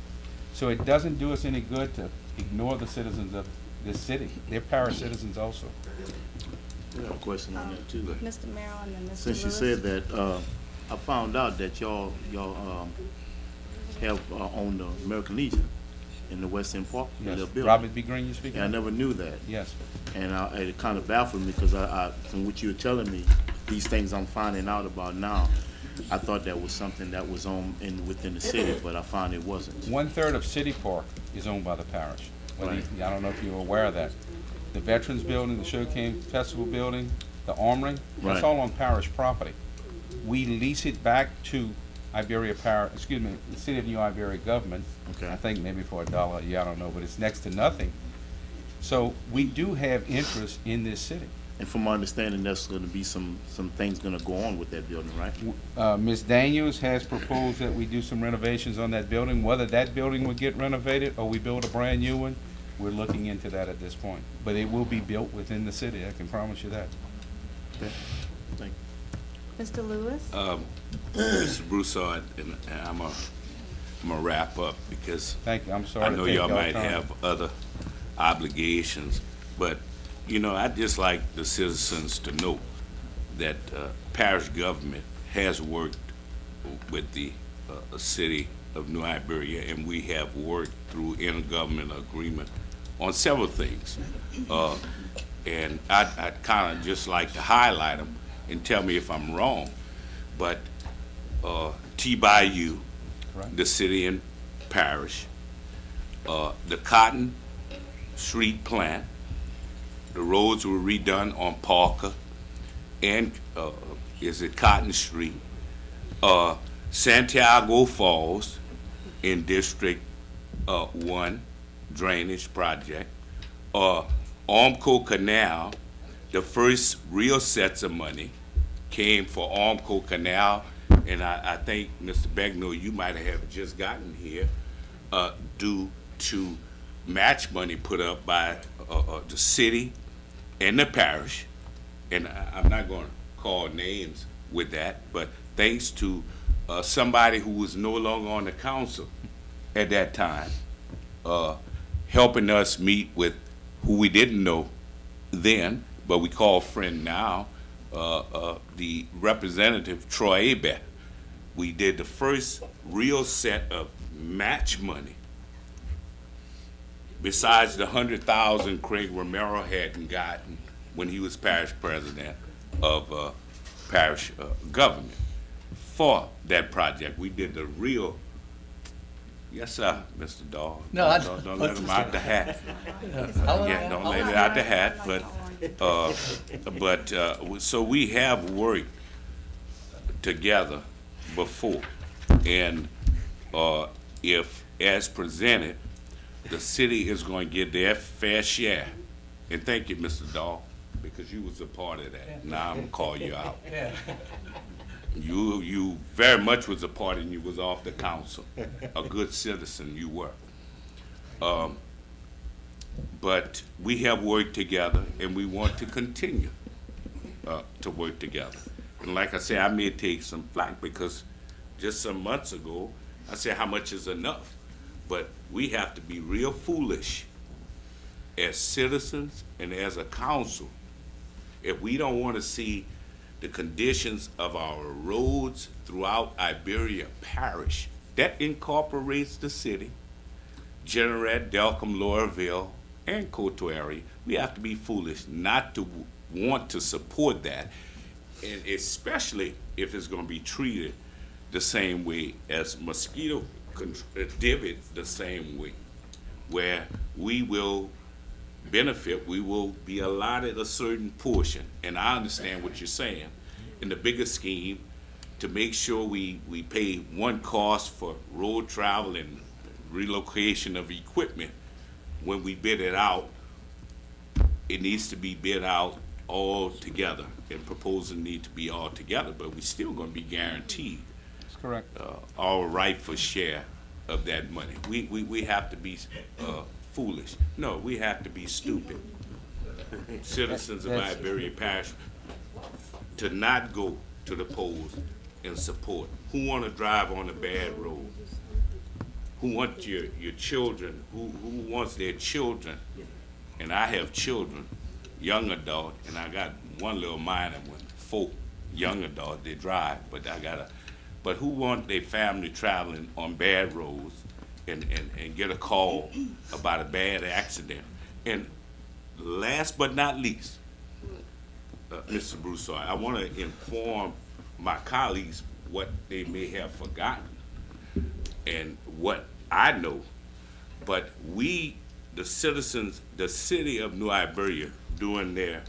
So it doesn't do us any good to ignore the citizens of this city. They're parish citizens also. I have a question on that too. Mr. Merrill and then Mr. Since you Lewis. said that, I found out that y'all have owned the American Legion in the West End Park. Yes. the building. Robert B. Green, you speaking? And I never knew that. Yes. And it kind of baffled me because from what you were telling me, these things I'm finding out about now, I thought that was something that was within the city, but I found it wasn't. 1/3 of City Park is owned by the parish. Right. I don't know if you're aware of that. The Veterans Building, the Sugarcane Festival Building, the Armory, that's Right. all on parish property. We lease it back to Iberia Parish, excuse me, the City of New Iberia government. Okay. I think maybe for $1 a year, I don't know, but it's next to nothing. So we do have interest in this city. And from my understanding, there's going to be some things going to go on with that building, right? Ms. Daniels has proposed that we do some renovations on that building. Whether that building will get renovated or we build a brand new one, we're looking into that at this point. But it will be built within the city, I can promise you that. Okay. Thank you. Mr. Lewis? Mr. Broussard, and I'm gonna wrap up because Thank you, I'm sorry I to know take y'all y'all might time. have other obligations, but, you know, I'd just like the citizens to know that parish government has worked with the city of New Iberia, and we have worked through intergovernmental agreement on several things. And I'd kind of just like to highlight them and tell me if I'm wrong, but T-Bayou, Right. the city and parish, the Cotton Street plant, the roads were redone on Parker and, is it Cotton Street? Santiago Falls in District 1 drainage project. Armco Canal, the first real sets of money came for Armco Canal, and I think, Mr. Begnaud, you might have just gotten here due to match money put up by the city and the parish, and I'm not going to call names with that, but thanks to somebody who was no longer on the council at that time, helping us meet with who we didn't know then, but we call friend now, the representative Troy Abet. We did the first real set of match money besides the 100,000 Craig Romero hadn't gotten when he was parish president of parish government. For that project, we did the real, yes, sir, Mr. Dawes. No, I Don't let him out the hat. I Yeah, don't let it out the hat, but so we have worked together before, and if, as presented, the city is going to get their fair share And thank you, Mr. Dahl, because you was a part of that. Now I'm gonna call you out. Yeah. You very much was a part and you was off the council. A good citizen you were. But we have worked together and we want to continue to work together. And like I said, I may take some flack because just some months ago, I said how much is enough. But we have to be real foolish as citizens and as a council if we don't want to see the conditions of our roads throughout Iberia Parish. That incorporates the city, Generat, Delcom, Laurelville, and Coteau area. We have to be foolish not to want to support that, and especially if it's going to be treated the same way as mosquito divot, the same way, where we will benefit, we will be allotted a certain portion. And I understand what you're saying in the bigger scheme to make sure we pay one cost for road travel and relocation of equipment. When we bid it out, it needs to be bid out all together, and proposals need to be all together, but we still gonna be guaranteed That's correct. our rightful share of that money. We have to be foolish. No, we have to be stupid. Citizens of That's- Iberia Parish to not go to the polls and support. Who want to drive on a bad road? Who want your children? Who wants their children? And I have children, young adult, and I got one little minor one, 4 young adults. They drive, but who want their family traveling on bad roads and get a call about a bad accident? And last but not least, Mr. Broussard, I want to inform my colleagues what they may have forgotten and what I know. But we, the citizens, the city of New Iberia, doing their,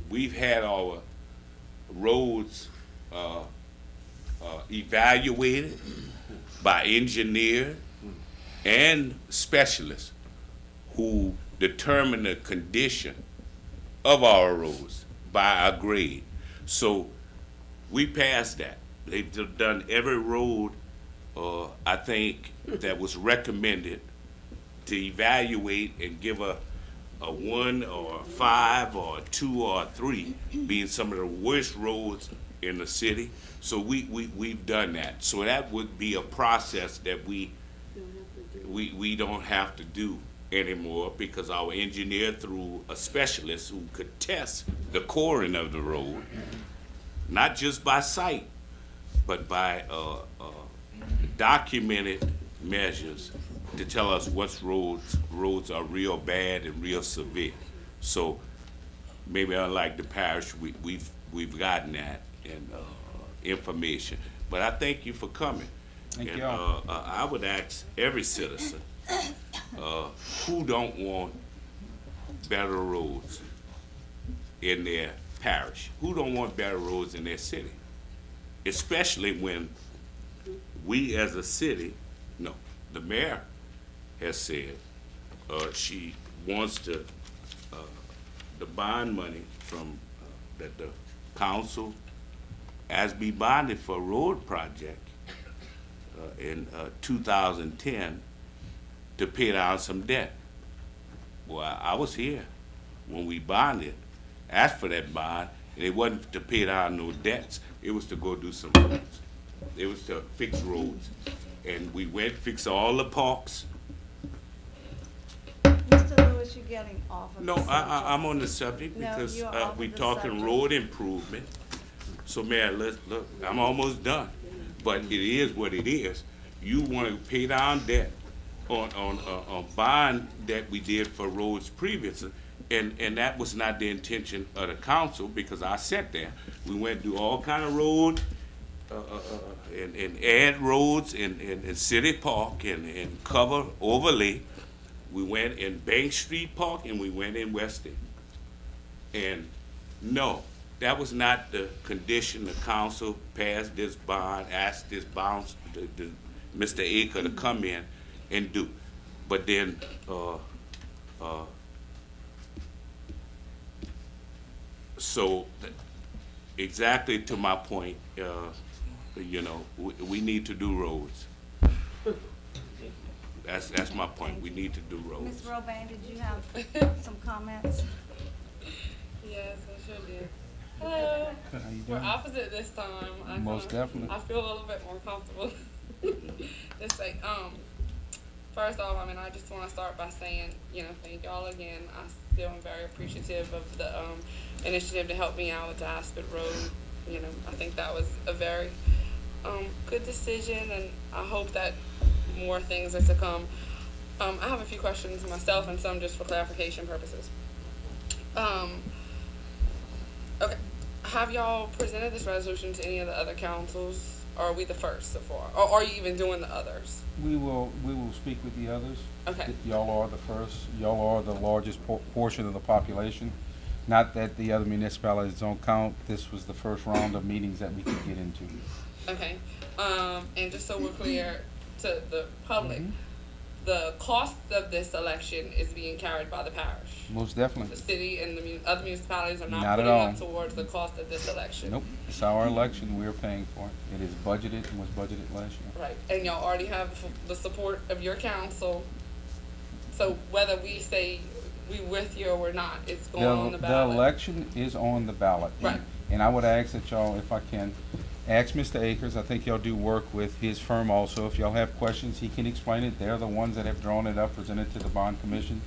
we've had our roads evaluated by engineers and specialists who determine the condition of our roads by a grade. So we passed that. They've done every road, I think, that was recommended to evaluate and give a 1 or a 5 or a 2 or a 3, being some of the worst roads in the city. So we've done that. So that would be a process that we don't have to do anymore, because our engineer, through a specialist who could test the coring of the road, not just by sight, but by documented measures to tell us what roads are real bad and real severe. So maybe unlike the parish, we've gotten that and information. But I thank you for coming. Thank And you all. I would ask every citizen who don't want better roads in their parish, who don't want better roads in their city, especially when we as a city, no, the mayor has said she wants to, the bond money from, that the council has be bonded for a road project in 2010 to pay down some debt. Well, I was here when we bonded, asked for that bond, and it wasn't to pay down no debts, it was to go do some roads. It was to fix roads. And we went, fixed all the parks. Mr. Lewis, you're getting off of No, the subject. I'm on the subject No, because you're off we of the talking subject. road improvement. So Mayor, look, I'm almost done, but it is what it is. You want to pay down debt on a bond that we did for roads previously, and that was not the intention of the council, because I sat there. We went through all kind of road, and add roads in City Park and cover overlay. We went in Bank Street Park and we went in West End. And no, that was not the condition. The council passed this bond, asked this bounce, Mr. Aker to come in and do. But then, So, exactly to my point, we need to do roads. That's my point. We need to do roads. Ms. Roban, did you have some comments? Yes, I sure did. Hello. How you We're doing? opposite this time. Most definitely. I feel a little bit more comfortable. This thing. First off, I just want to start by saying, thank y'all again. I still am very appreciative of the initiative to help me out with the Aspet Road. I think that was a very good decision, and I hope that more things are to come. I have a few questions myself and some just for clarification purposes. Okay, have y'all presented this resolution to any of the other councils, or are we the first so far? Or are you even doing the others? We will speak with the others. Okay. Y'all are the first, y'all are the largest portion of the population. Not that the other municipalities don't count, this was the first round of meetings that we could get into. Okay, and just so we're clear to the public, the cost of this election is being carried by the parish. Most The definitely. city and the other municipalities are not Not at putting all. up towards the cost of this election. Nope, it's our election, we're paying for it. It is budgeted and was budgeted last year. Right, and y'all already have the support of your council, so whether we say we with you or we're not, it's going on the ballot. The election is on the ballot. Right. And I would ask that y'all, if I can, ask Mr. Akers, I think y'all do work with his firm also. If y'all have questions, he can explain it. They're the ones that have drawn it up, presented to the bond commission,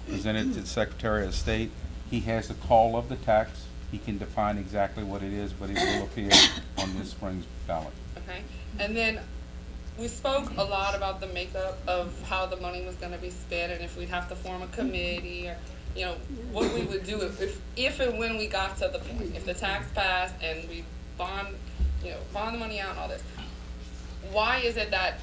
presented to the Secretary of State. He has the call of the tax. He can define exactly what it is, but it will appear on this spring's ballot. Okay, and then we spoke a lot about the makeup of how the money was gonna be spent and if we'd have to form a committee or, what we would do if and when we got to the point, if the tax passed and we bond the money out and all this. Why is it that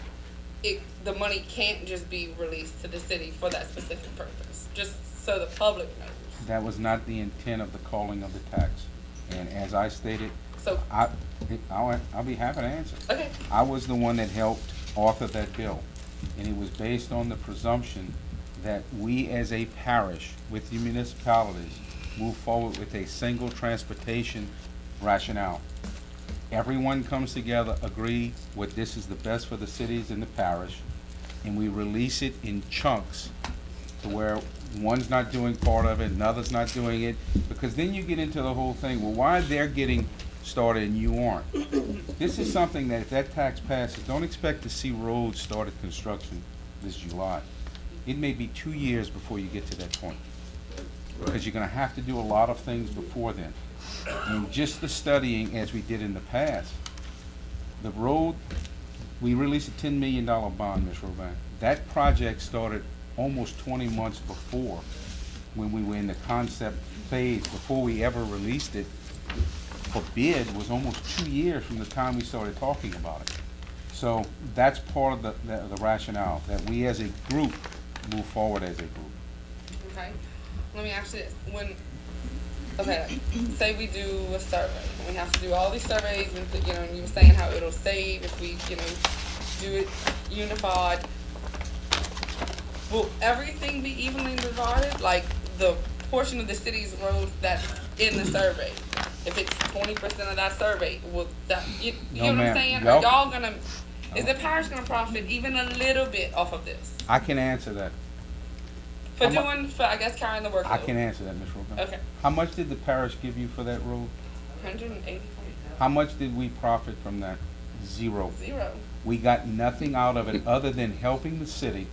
the money can't just be released to the city for that specific purpose? Just so the public knows. That was not the intent of the calling of the tax. And as I stated, So, I'll be happy to answer. okay, I was the one that helped author that bill, and it was based on the presumption that we as a parish with the municipalities move forward with a single transportation rationale. Everyone comes together, agree what this is the best for the cities and the parish, and we release it in chunks to where one's not doing part of it, another's not doing it, because then you get into the whole thing, well, why they're getting started and you aren't? This is something that if that tax passes, don't expect to see roads started construction this July. It may be 2 years before you get to that point, because you're gonna have to do a lot of things before then. And just the studying, as we did in the past, the road, we released a $10 million bond, Ms. Robin. That project started almost 20 months before, when we were in the concept phase, before we ever released it for bid, was almost 2 years from the time we started talking about it. So that's part of the rationale, that we as a group move forward as a group. okay. Let me ask you this, say we do a survey, and we have to do all these surveys, and, and you were saying how it'll save if we, do it unified. Will everything be evenly divided, like the portion of the city's roads that's in the survey? If it's 20% of that survey, will that, you No, know what I'm ma'am. saying? Nope. Are y'all gonna, is the parish gonna profit even a little bit off of this? I can answer that. For I'm I guess, carrying the workload? I can answer that, Ms. Robin. Okay. How much did the parish give you for that road? 180, How much did we profit from that? Zero. 0. We got nothing out of it other than helping the city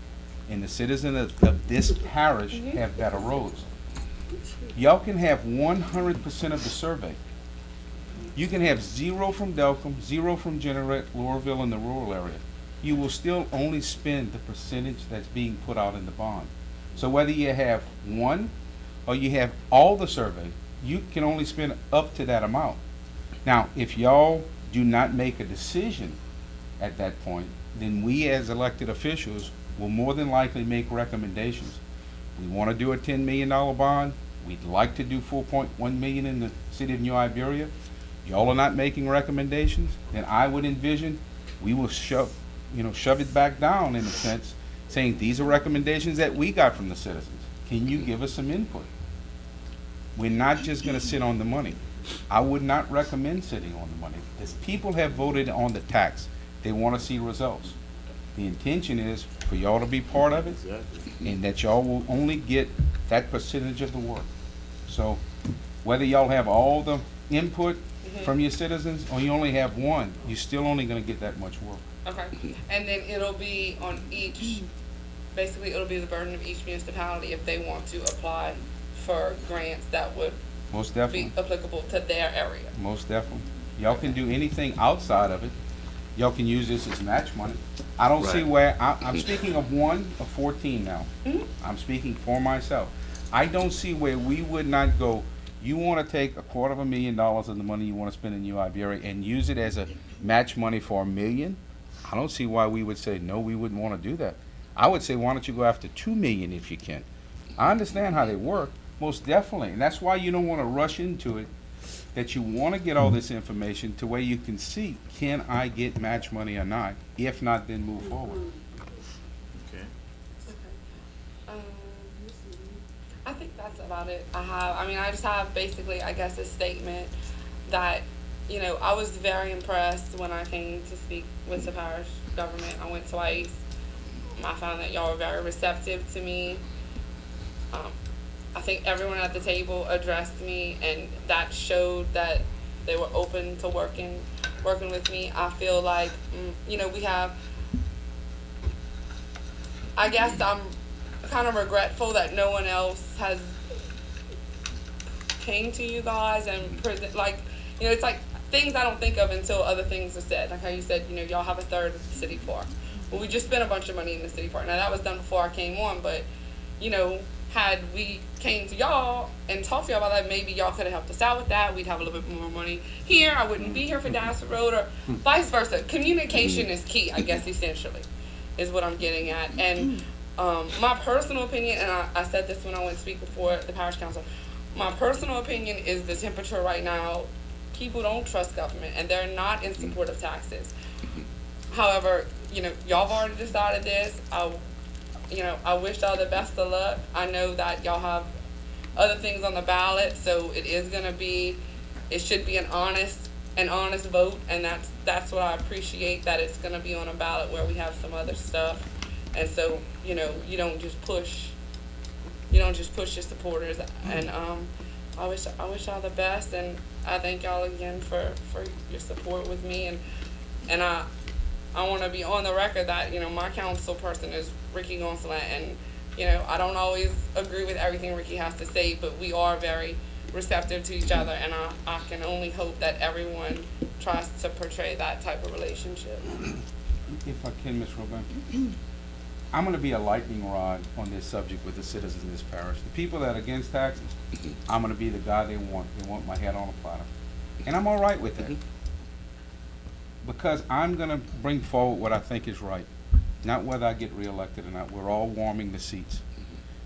and the citizens of this parish have better roads. Y'all can have 100% of the survey. You can have 0 from Delcom, 0 from Generate, Laurelville, in the rural area. You will still only spend the percentage that's being put out in the bond. So whether you have 1 or you have all the survey, you can only spend up to that amount. Now, if y'all do not make a decision at that point, then we as elected officials will more than likely make recommendations. We want to do a $10 million bond. We'd like to do $4.1 million in the city of New Iberia. Y'all are not making recommendations, then I would envision we will shove it back down in a sense, saying these are recommendations that we got from the citizens. Can you give us some input? We're not just gonna sit on the money. I would not recommend sitting on the money. As people have voted on the tax, they wanna see results. The intention is for y'all to be part of it, and that y'all will only get that percentage of the work. So, whether y'all have all the input from your citizens, or you only have one, you're still only gonna get that much work. Okay, and then it'll be on each, basically it'll be the burden of each municipality if they want to apply for grants that would Most be definitely, applicable to their area. most definitely. Y'all can do anything outside of it. Y'all can use this as match money. I don't see where, I'm speaking of 1 of 14 now. I'm speaking for myself. I don't see where we would not go, you wanna take $250,000 of the money you wanna spend in New Iberia and use it as a match money for $1 million? I don't see why we would say, no, we wouldn't wanna do that. I would say, why don't you go after 2 million if you can? I understand how they work, most definitely, and that's why you don't wanna rush into it, that you wanna get all this information to where you can see, can I get match money or not? If not, then move forward. I think that's about it. I just have basically, I guess, a statement that, you know, I was very impressed when I came to speak with the parish government. I went twice. I found that y'all were very receptive to me. I think everyone at the table addressed me, and that showed that they were open to working with me. I feel like, you know, we have, I guess I'm kind of regretful that no one else has came to you guys and present, like, you know, it's like things I don't think of until other things are said. Like how you said, you know, y'all have a third of the city park. Well, we just spent a bunch of money in the city park. Now that was done before I came on, but, you know, had we came to y'all and talked to y'all about that, maybe y'all could have helped us out with that. We'd have a little bit more money here. I wouldn't be here for Dashwood Road, or vice versa. Communication is key, I guess, essentially, is what I'm getting at. And my personal opinion, and I said this when I went to speak before the parish council, my personal opinion is the temperature right now, people don't trust government, and they're not in support of taxes. However, you know, y'all have already decided this. I wish y'all the best of luck. I know that y'all have other things on the ballot, so it should be an honest vote, and that's what I appreciate, that it's gonna be on a ballot where we have some other stuff. And so, you know, you don't just push your supporters, and I wish y'all the best, and I thank y'all again for your support with me, and I want to be on the record that, you know, my council person is Ricky Gonsolin, and, you know, I don't always agree with everything Ricky has to say, but we are very receptive to each other, and I can only hope that everyone tries to portray that type of relationship. If I can, Ms. Robin, I'm gonna be a lightning rod on this subject with the citizens of this parish. The people that are against taxes, I'm gonna be the guy they want. They want my head on a platter. And I'm all right with that. Because I'm gonna bring forward what I think is right, not whether I get reelected or not. We're all warming the seats.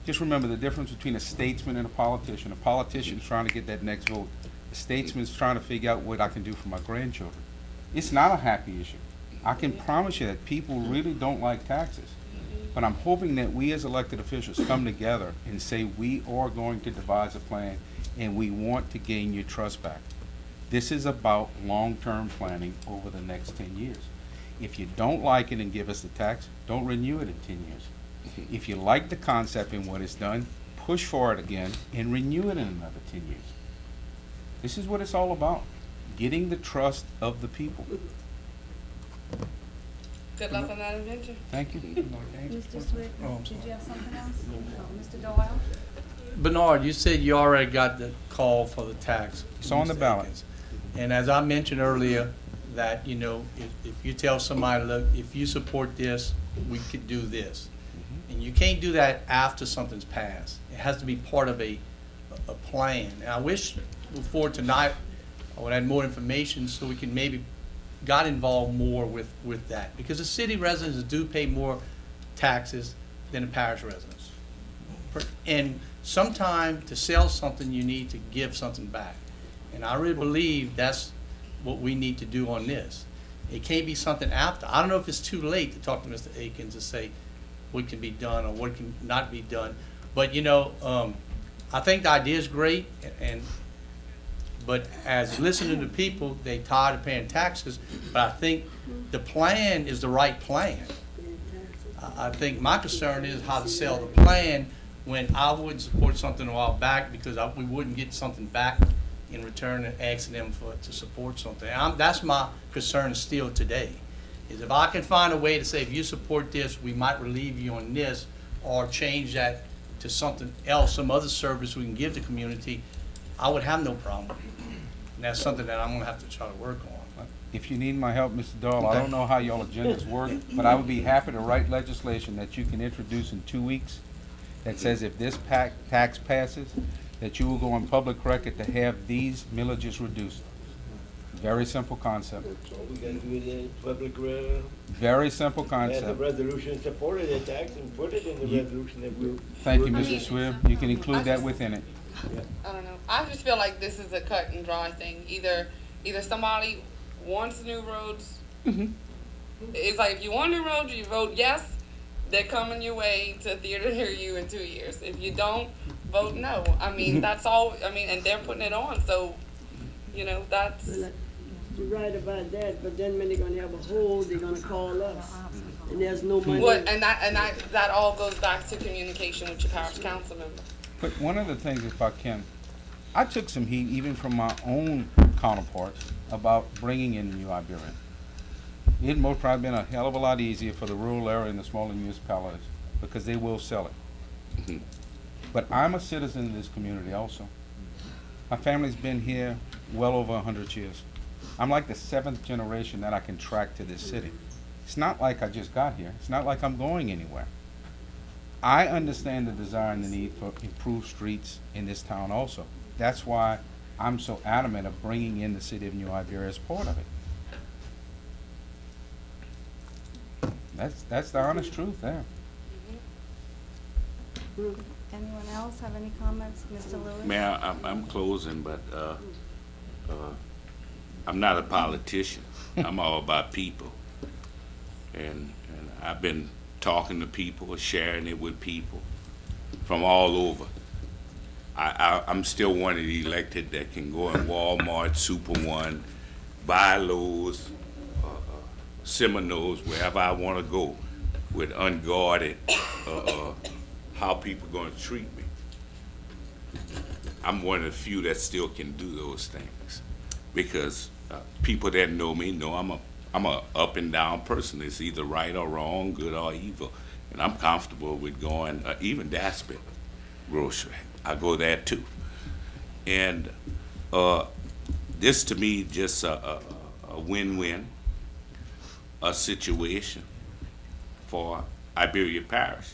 Just remember the difference between a statesman and a politician. A politician's trying to get that next vote. A statesman's trying to figure out what I can do for my grandchildren. It's not a happy issue. I can promise you that people really don't like taxes. But I'm hoping that we as elected officials come together and say we are going to devise a plan, and we want to gain your trust back. This is about long-term planning over the next 10 years. If you don't like it and give us the tax, don't renew it in 10 years. If you like the concept and what it's done, push for it again and renew it in another 10 years. This is what it's all about, getting the trust of the people. Good luck on that adventure. Thank you. Mr. Swift, did you have something else? Mr. Doyle? Bernard, you said you already got the call for the tax. It's on the ballot. And as I mentioned earlier, that, you know, if you tell somebody, look, if you support this, we could do this. And you can't do that after something's passed. It has to be part of a plan. And I wish before tonight, I would have more information so we can maybe got involved more with that. Because the city residents do pay more taxes than the parish residents. And sometime to sell something, you need to give something back. And I really believe that's what we need to do on this. It can't be something after. I don't know if it's too late to talk to Mr. Akins to say what can be done or what can not be done. But, you know, I think the idea is great, but as listening to people, they tired of paying taxes, but I think the plan is the right plan. I think my concern is how to sell the plan when I would support something a while back because we wouldn't get something back in return and asking them to support something. That's my concern still today, is if I can find a way to say, if you support this, we might relieve you on this, or change that to something else, some other service we can give the community, I would have no problem with it. And that's something that I'm gonna have to try to work on. If you need my help, Mr. Dahl, I don't know how y'all agendas work, but I would be happy to write legislation that you can introduce in 2 weeks that says if this tax passes, that you will go on public record to have these millages reduced. Very simple concept. So we gotta do it in public, Very simple pass a concept. resolution supporting the tax and put it in the You- resolution that we'll. Thank you, we'll- Mr. Swift. You can include that within it. I don't know. I just feel like this is a cut and dry thing. Either somebody wants new roads. It's like if you want new roads, you vote yes. They're coming your way to theater near you in 2 years. If you don't, vote no. I mean, that's all. I mean, and they're putting it on. So, that's. Well, you're right about that, but then when they're gonna have a hole, they're gonna call us, and there's no money. What and that all goes back to communication with your parish council member. But one of the things, if I can, I took some heat even from my own counterparts about bringing in New Iberia. It most probably been a hell of a lot easier for the rural area and the smaller municipalities because they will sell it. But I'm a citizen of this community also. My family's been here well over 100 years. I'm like the 7th generation that I can track to this city. It's not like I just got here. It's not like I'm going anywhere. I understand the desire and the need for improved streets in this town also. That's why I'm so adamant of bringing in the city of New Iberia as part of it. That's the honest truth there. Anyone else have any comments? Mr. Lewis? Mayor, I'm closing, but I'm not a politician. I'm all about people. And I've been talking to people, sharing it with people from all over. I'm still one of the elected that can go in Walmart, Super One, buy Lowe's, Seminoles, wherever I want to go with unguarded how people going to treat me. I'm one of the few that still can do those things because people that know me know I'm a up and down person. It's either right or wrong, good or evil, and I'm comfortable with going even Daspit grocery. I go there too, and this to me just a win-win, a situation for Iberia Parish.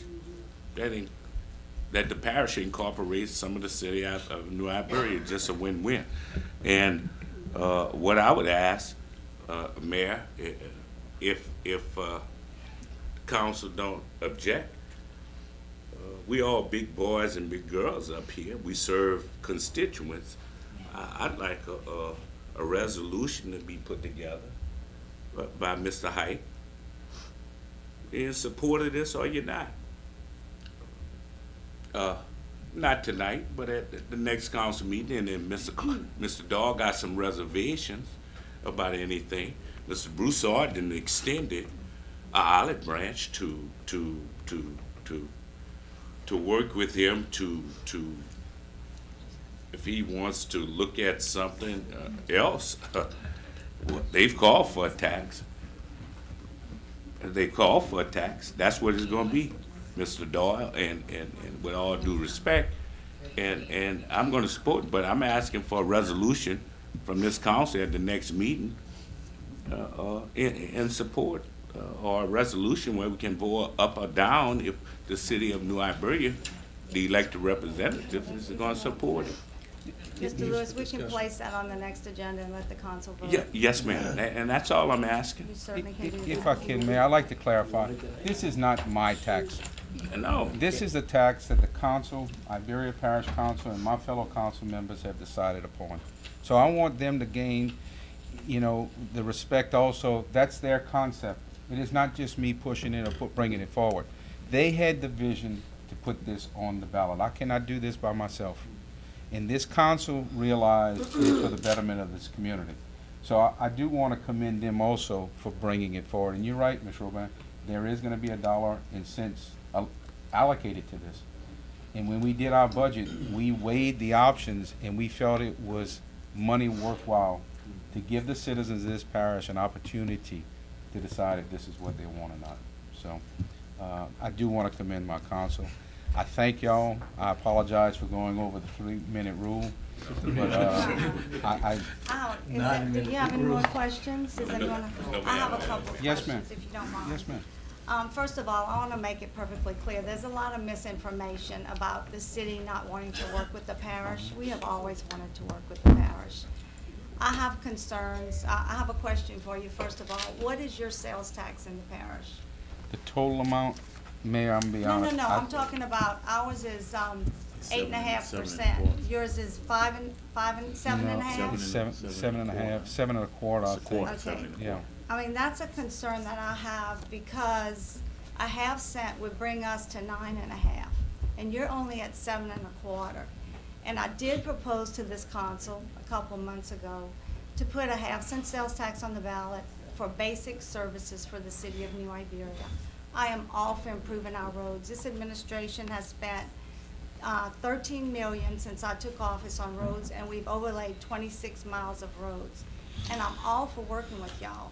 That the parish incorporates some of the city of New Iberia, just a win-win. And what I would ask, Mayor, if council don't object, we all big boys and big girls up here. We serve constituents. I'd like a resolution to be put together by Mr. Height in support of this, or you're not. Not tonight, but at the next council meeting, and then Mr. Dahl got some reservations about anything. Mr. Broussard didn't extend it, olive branch to work with him to if he wants to look at something else. They've called for a tax. They call for a tax. That's what it's going to be, Mr. Doyle, and with all due respect, and I'm going to support it, but I'm asking for a resolution from this council at the next meeting in support, or a resolution where we can vote up or down if the city of New Iberia, the elected representatives, is going to support it. Mr. Lewis, we can place that on the next agenda and let the council vote. Yeah, yes, ma'am, and that's all I'm asking. You certainly can do that. If I can, Mayor, I'd like to clarify. This is not my tax. No. This is the tax that the council, Iberia Parish Council, and my fellow council members have decided upon. So I want them to gain, the respect also. That's their concept. It is not just me pushing it or bringing it forward. They had the vision to put this on the ballot. I cannot do this by myself. And this council realized it's for the betterment of this community. So I do want to commend them also for bringing it forward. And you're right, Ms. Robin, there is going to be $1.00 allocated to this. And when we did our budget, we weighed the options and we felt it was money worthwhile to give the citizens of this parish an opportunity to decide if this is what they want or not. So I do want to commend my council. I thank y'all. I apologize for going over the 3-minute rule. But Do you have any more questions? Does anyone? I have a couple of Yes, ma'am. questions, if you don't mind. Yes, ma'am. First of all, I want to make it perfectly clear, there's a lot of misinformation about the city not wanting to work with the parish. We have always wanted to work with the parish. I have concerns. I have a question for you, first of all. What is your sales tax in the parish? The total amount, Mayor, I'm gonna be honest. No, I'm talking about, ours is 8.5%. Yours is 7.5%? It's 7.5, 7.25, I think. Okay. Yeah. I mean, that's a concern that I have because a half cent would bring us to 9.5, and you're only at 7.25. And I did propose to this council a couple months ago to put a half-cent sales tax on the ballot for basic services for the city of New Iberia. I am all for improving our roads. This administration has spent $13 million since I took office on roads, and we've overlaid 26 miles of roads. And I'm all for working with y'all.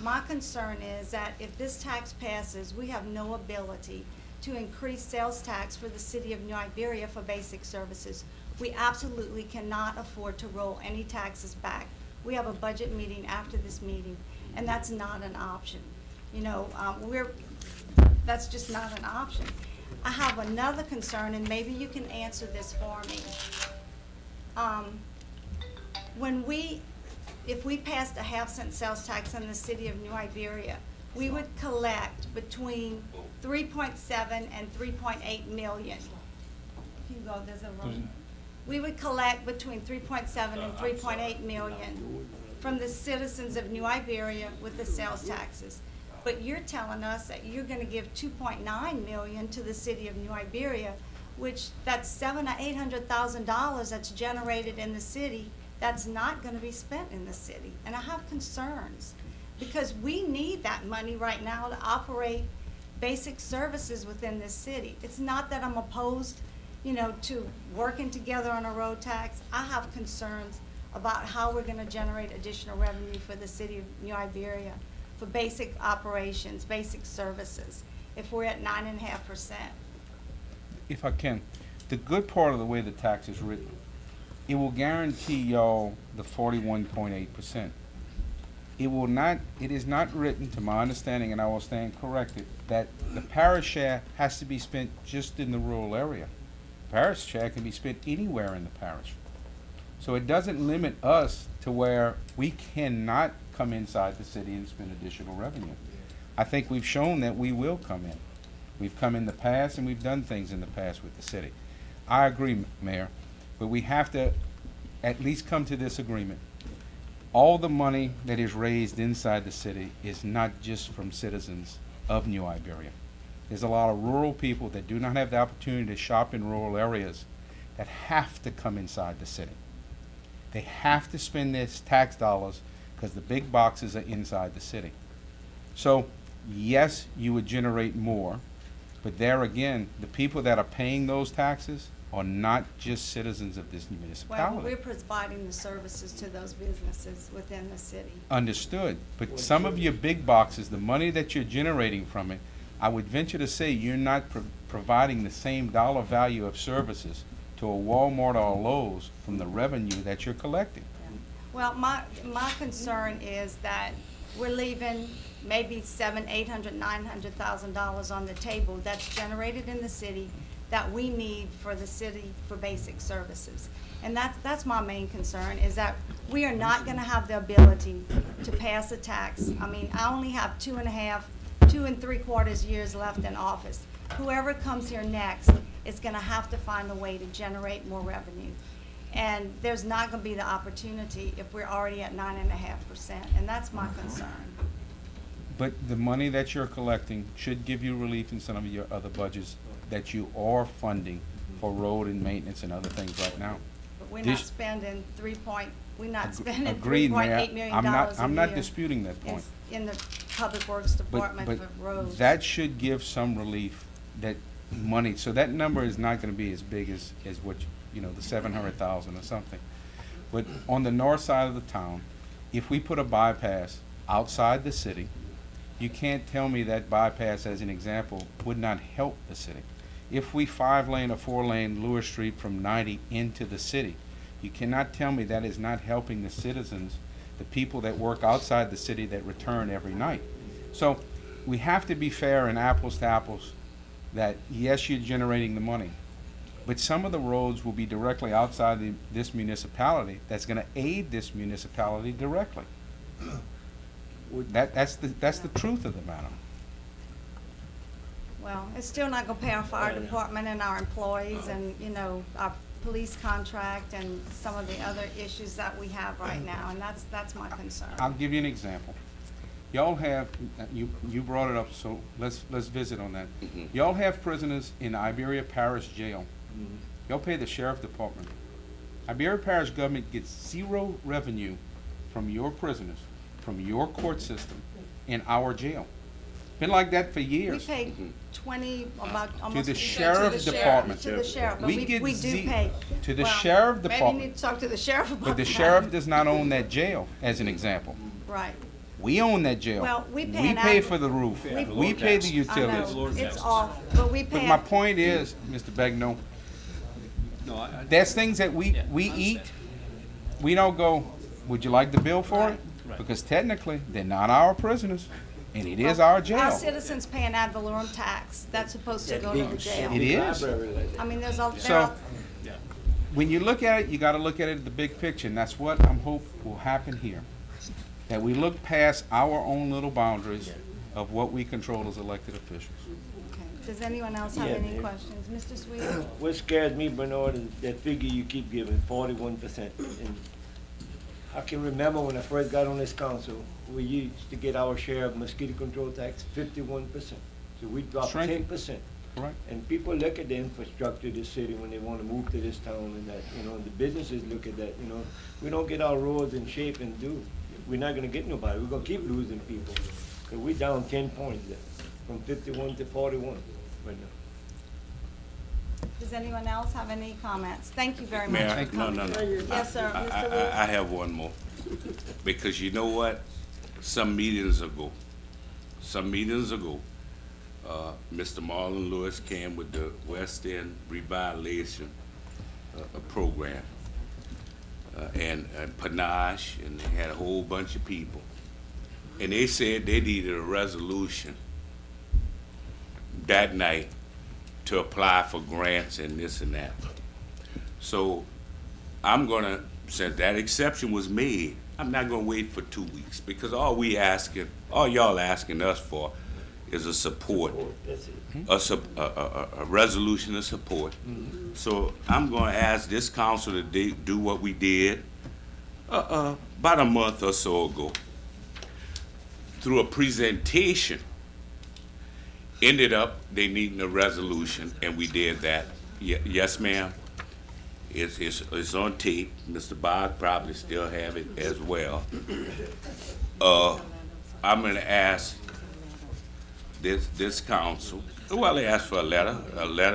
My concern is that if this tax passes, we have no ability to increase sales tax for the city of New Iberia for basic services. We absolutely cannot afford to roll any taxes back. We have a budget meeting after this meeting, and that's not an option. You know, that's just not an option. I have another concern, and maybe you can answer this for me. If we passed a half-cent sales tax in the city of New Iberia, we would collect between 3.7 and 3.8 million. If you go, there's a room. We would collect between 3.7 and 3.8 million from the citizens of New Iberia with the sales taxes. But you're telling us that you're gonna give 2.9 million to the city of New Iberia, which that's $700,000 or $800,000 that's generated in the city that's not gonna be spent in the city. And I have concerns, because we need that money right now to operate basic services within this city. It's not that I'm opposed, you know, to working together on a road tax. I have concerns about how we're gonna generate additional revenue for the city of New Iberia for basic operations, basic services, if we're at 9.5%. If I can, the good part of the way the tax is written, it will guarantee y'all the 41.8%. It is not written, to my understanding, and I will stand corrected, that the parish share has to be spent just in the rural area. Parish share can be spent anywhere in the parish. So it doesn't limit us to where we cannot come inside the city and spend additional revenue. I think we've shown that we will come in. We've come in the past and we've done things in the past with the city. I agree, Mayor, but we have to at least come to this agreement. All the money that is raised inside the city is not just from citizens of New Iberia. There's a lot of rural people that do not have the opportunity to shop in rural areas that have to come inside the city. They have to spend their tax dollars because the big boxes are inside the city. So, yes, you would generate more, but there again, the people that are paying those taxes are not just citizens of this Well, municipality. we're providing the services to those businesses within the city. Understood, but some of your big boxes, the money that you're generating from it, I would venture to say you're not providing the same dollar value of services to a Walmart or a Lowe's from the revenue that you're collecting. Well, my concern is that we're leaving maybe $700,000, $800,000, $900,000 on the table that's generated in the city that we need for the city for basic services. And that's my main concern, is that we are not gonna have the ability to pass a tax. I mean, I only have 2 3/4 years left in office. Whoever comes here next is gonna have to find a way to generate more revenue. And there's not gonna be the opportunity if we're already at 9.5%, and that's my concern. But the money that you're collecting should give you relief in some of your other budgets that you are funding for road and maintenance and other things right now. But we're not This- spending we're not spending Agreed, Mayor. $3.8 million I'm not, a I'm not year disputing that point. in the Public Works But, Department but for roads. that should give some relief, that money, so that number is not gonna be as big as what, you know, the 700,000 or something. But on the north side of the town, if we put a bypass outside the city, you can't tell me that bypass, as an example, would not help the city. If we 5-lane or 4-lane Lewis Street from 90 into the city, you cannot tell me that is not helping the citizens, the people that work outside the city that return every night. So we have to be fair and apples to apples, that yes, you're generating the money, but some of the roads will be directly outside this municipality that's gonna aid this municipality directly. That's the truth of the matter. Well, it's still not gonna pay our fire department and our employees and, you know, our police contract and some of the other issues that we have right now, and that's my concern. I'll give you an example. Y'all have, you brought it up, so let's visit on that. Y'all have prisoners in Iberia Parish Jail. Y'all pay the sheriff department. Iberia Parish government gets 0 revenue from your prisoners, from your court system, in our jail. Been like that for We years. pay 20, about To almost. the sheriff department. To the sheriff, but We get we do pay. to the well, sheriff Maybe you department. need to talk to the sheriff about that. But the sheriff does not own that jail, as an example. Right. We own that jail. Well, we pay We an pay ad- for the roof. we- We pay the I utilities. know, it's off, but we But pay. my point is, Mr. Begno, No, I, there's things that we eat, we don't go, would you like the bill for it? Because technically, they're not our prisoners, and it is our Our jail. citizens pay an ad valorem tax, that's supposed to go to the jail. It is. I mean, there's a, there So, are, when you look at it, you gotta look at it at the big picture, and that's what I'm hope will happen here. That we look past our own little boundaries of what we control as elected officials. okay. Does anyone else have Yeah, any yeah. questions? Mr. Sweet? What scares me, Bernard, is that figure you keep giving, 41%. And I can remember when I first got on this council, we used to get our share of mosquito control tax, 51%. So we dropped Shrinking. 10%. Correct. And people look at the infrastructure of the city when they want to move to this town and that, you know, the businesses look at that, you know. We don't get our roads in shape and do, we're not gonna get nobody. We're gonna keep losing people. Cause we down 10 points there, from 51 to 41 right now. Does anyone else have any comments? Thank you very much Mayor, for no, coming. no, no. Yes, sir. I- Mr. Lewis? I have one more. Because you know what? Some meetings ago, Mr. Marlon Lewis came with the West End Revitalization Program. And Panache, and they had a whole bunch of people. And they said they needed a resolution that night to apply for grants and this and that. So I'm gonna, since that exception was made, I'm not gonna wait for 2 weeks, because all y'all asking us for is a support, That's it. a resolution of support. So I'm gonna ask this council to do what we did, about a month or so ago, through a presentation. Ended up, they needing a resolution, and we did that. Yes, ma'am? It's on tape. Mr. Bog probably still have it as well. I'm gonna ask this council, well, they asked for a letter,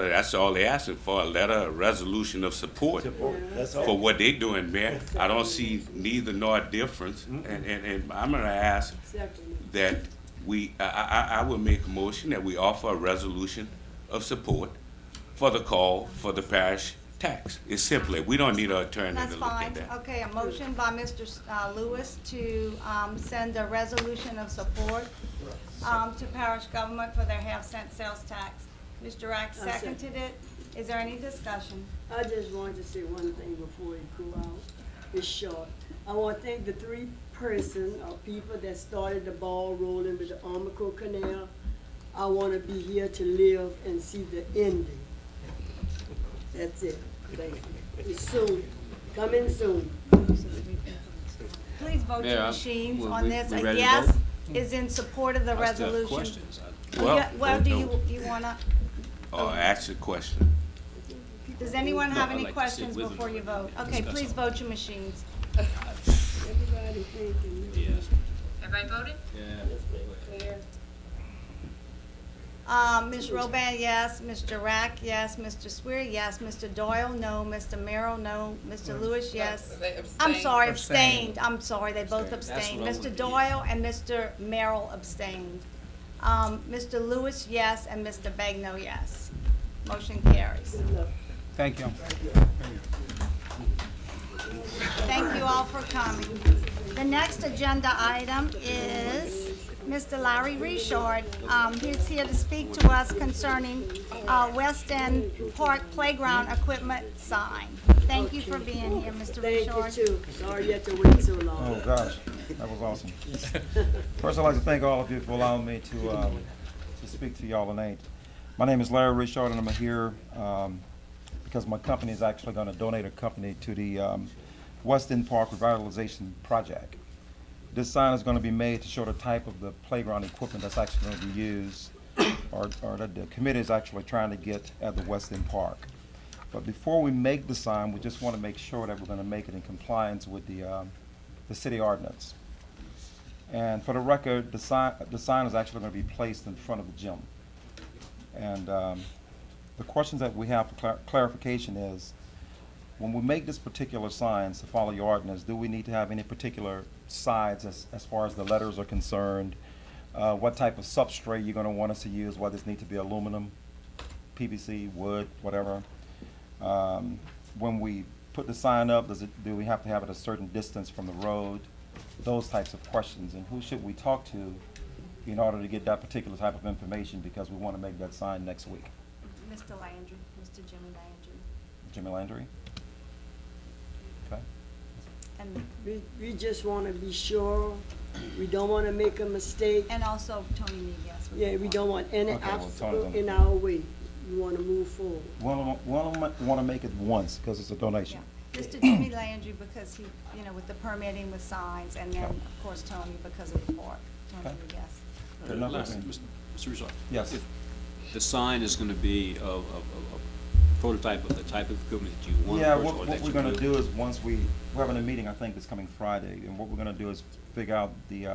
that's all they asking for, a letter, a resolution of support That's for all. what they doing, man. I don't see neither nor difference, and I'm gonna ask that I will make a motion that we offer a resolution of support for the call for the parish tax. It's simply, we don't need an attorney That's to look fine. at that. Okay, a motion by Mr. Lewis to send a resolution of support to parish government for their half-cent sales tax. Mr. Rack seconded it. Is there any discussion? I just wanted to say one thing before we go out. It's short. I want to thank the 3 person or people that started the ball rolling with the Armico Canal. I want to be here to live and see the ending. That's it. Thank you. It's soon. Coming soon. Please vote your Yeah, machines we- on we- this. we A ready to yes vote? is in support of the I still have resolution. questions. Well, do no. you wanna, or ask a question. Does anyone have No, I'd any like to sit questions with before them you vote? and Okay, discuss please them. vote your machines. Everybody thinking. Yes. Everybody voted? Clear. Ms. Roban, yes. Mr. Rack, yes. Mr. Swear, yes. Mr. Doyle, no. Mr. Merrill, no. Mr. Lewis, yes. They I'm abstained. sorry, Abstained. abstained. I'm sorry, they both Abstained. abstained. That's what I Mr. wanted to Doyle and Mr. Merrill abstained. Mr. Lewis, yes, and Mr. Bagno, yes. Motion carries. Good luck. Thank you. Thank you all for coming. The next agenda item is Mr. Larry Richard. He's here to speak to us concerning West End Park Playground Equipment sign. Thank you for being here, Mr. Thank you Richard. too. Sorry you had to wait so long. Oh, gosh, that was awesome. First, I'd like to thank all of you for allowing me to speak to y'all tonight. My name is Larry Richard, and I'm here because my company is actually going to donate a company to the West End Park Revitalization Project. This sign is going to be made to show the type of the playground equipment that's actually going to be used, or that the committee is actually trying to get at the West End Park. But before we make the sign, we just want to make sure that we're going to make it in compliance with the city ordinance. And for the record, the sign is actually going to be placed in front of the gym. And the questions that we have for clarification is, when we make this particular signs to follow your ordinance, do we need to have any particular sides as far as the letters are concerned? What type of substrate you're going to want us to use, whether it needs to be aluminum, PVC, wood, whatever. When we put the sign up, do we have to have it a certain distance from the road? Those types of questions, and who should we talk to in order to get that particular type of information, because we want to make that sign next week. Mr. Landry, Mr. Jimmy Landry. Jimmy Landry? Okay. And, We just wanna be sure. We don't wanna make a mistake. and also Tony Mead, yes. Yeah, we don't want any Okay, well, obstacle Tony's on. in our way. We wanna move forward. We want to make it once, because it's a Yeah. donation. Mr. Jimmy Landry, because he, with the permitting with signs, and then, of course, Tony, because of the park. Tony, Okay. yes. Good enough Last, with me. Mr. Rizzo, Yes. if the sign is gonna be of prototype of the type of equipment that you want Yeah, first, what or that we're you gonna do. do is, once we're having a meeting, I think, this coming Friday, and what we're gonna do is figure out the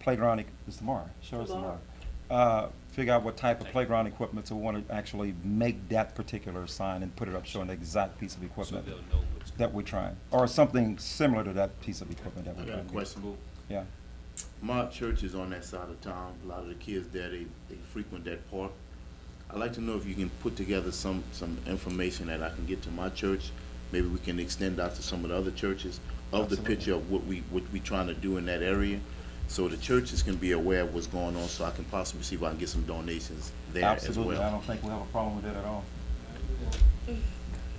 playground, it's tomorrow, sure it's tomorrow. Figure out what type of playground equipment, so we wanna actually make that particular sign and put it up showing the exact piece of So equipment they'll know what's. that we're trying, or something similar to that piece of equipment that I we're got a trying. question. Yeah. My church is on that side of town. A lot of the kids there, they frequent that park. I'd like to know if you can put together some information that I can get to my church. Maybe we can extend out to some of the other churches of the Absolutely. picture of what we trying to do in that area. So the churches can be aware of what's going on, so I can possibly see if I can get some donations there as Absolutely, I well. don't think we'll have a problem with it at all.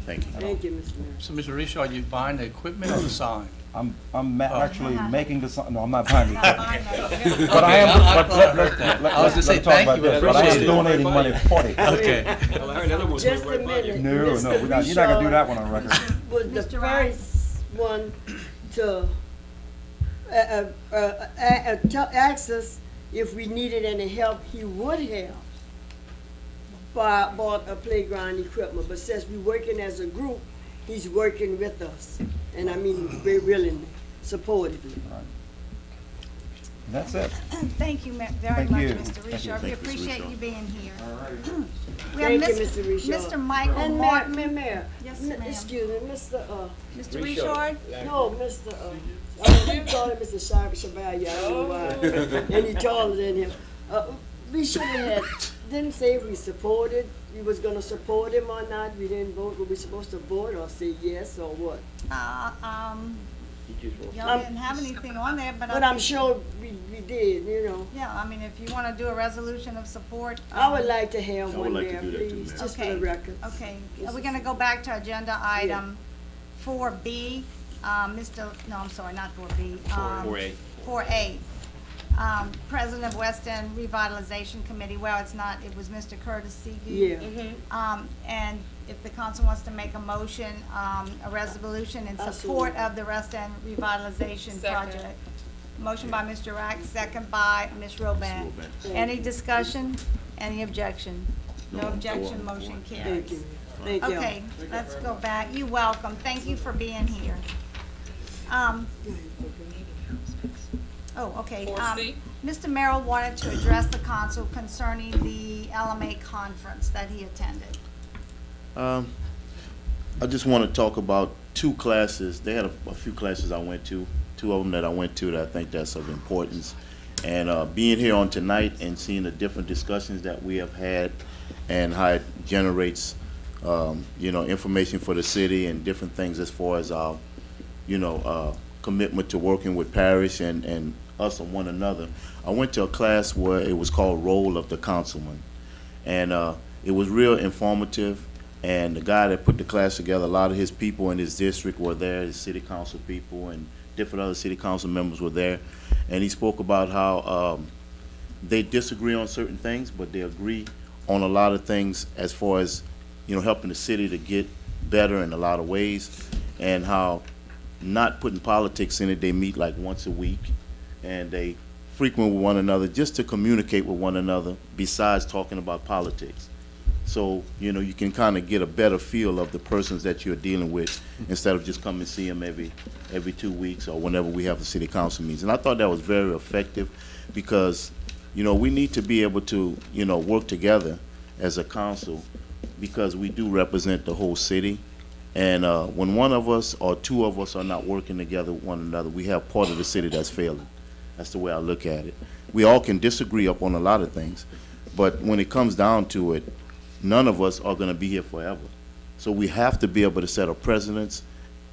Thank you. Thank you, Mr. Mayor. So, Mr. Richard, are you buying the equipment or the sign? Actually making the sign, no, I'm not buying the equipment. Fine. But I am, I but was just saying let's talk thank about you, but this, but I am appreciate it. donating money for it. Okay. Well, I heard another one's Just right a by you. minute. No, Mr. you're not gonna do that one on record. Was the Mr. Wright? first one to ask us if we needed any help. He would have bought a playground equipment, but since we're working as a group, he's working with us. And I mean, very willingly, supportively. And that's it. Thank you very Thank much, you. Mr. Thank you. Richard. We Thank you, Mr. appreciate Richard. you being here. We Thank have you, Mr. Richard. Mr. Michael And Martin. Mayor, Yes, ma'am. excuse me, Mr. Mr. Richard? No, Mr. I call him Mr. Shabaya, I don't know why. And he taller than him. We should have didn't say if we supported, we was gonna support him or not. We didn't vote. Were we supposed to vote or say yes or what? Y'all didn't have anything on there, but But I I'm think- sure we did, you know. Yeah, I mean, if you wanna do a resolution of support. I would like to have I would one like to there, do that too, please, ma'am. just for Okay. the record. Okay, we're gonna go back to agenda item 4B, no, I'm sorry, not 4B. 4A. 4A. President of West End Revitalization Committee, well, it's not, it was Mr. Curtis Seavey. Yeah. And if the council wants to make a motion, a resolution in support Absolutely. of the West End Revitalization Second. Project. Motion by Mr. Rack, second by Ms. Roban. Ms. Roban. Any discussion? Any objection? No objection, motion carries. Thank you. Thank you. Okay, let's go back. You're welcome. Thank you for being here. Okay. 4C. Mr. Merrill wanted to address the council concerning the LMA conference that he attended. I just want to talk about two classes. They had a few classes I went to, two of them that I went to that I think that's of importance. And being here on tonight and seeing the different discussions that we have had and how it generates, information for the city and different things as far as our, commitment to working with parish and us and one another. I went to a class where it was called Role of the Councilman. And it was real informative. And the guy that put the class together, a lot of his people in his district were there, his city council people and different other city council members were there. And he spoke about how they disagree on certain things, but they agree on a lot of things as far as, helping the city to get better in a lot of ways, and how not putting politics in it, they meet like once a week, and they frequent with one another just to communicate with one another besides talking about politics. So, you can kind of get a better feel of the persons that you're dealing with instead of just coming and see them every 2 weeks or whenever we have the city council meetings. And I thought that was very effective because, we need to be able to, work together as a council because we do represent the whole city. And when one of us or two of us are not working together with one another, we have part of the city that's failing. That's the way I look at it. We all can disagree upon a lot of things, but when it comes down to it, none of us are going to be here forever. So we have to be able to set a precedence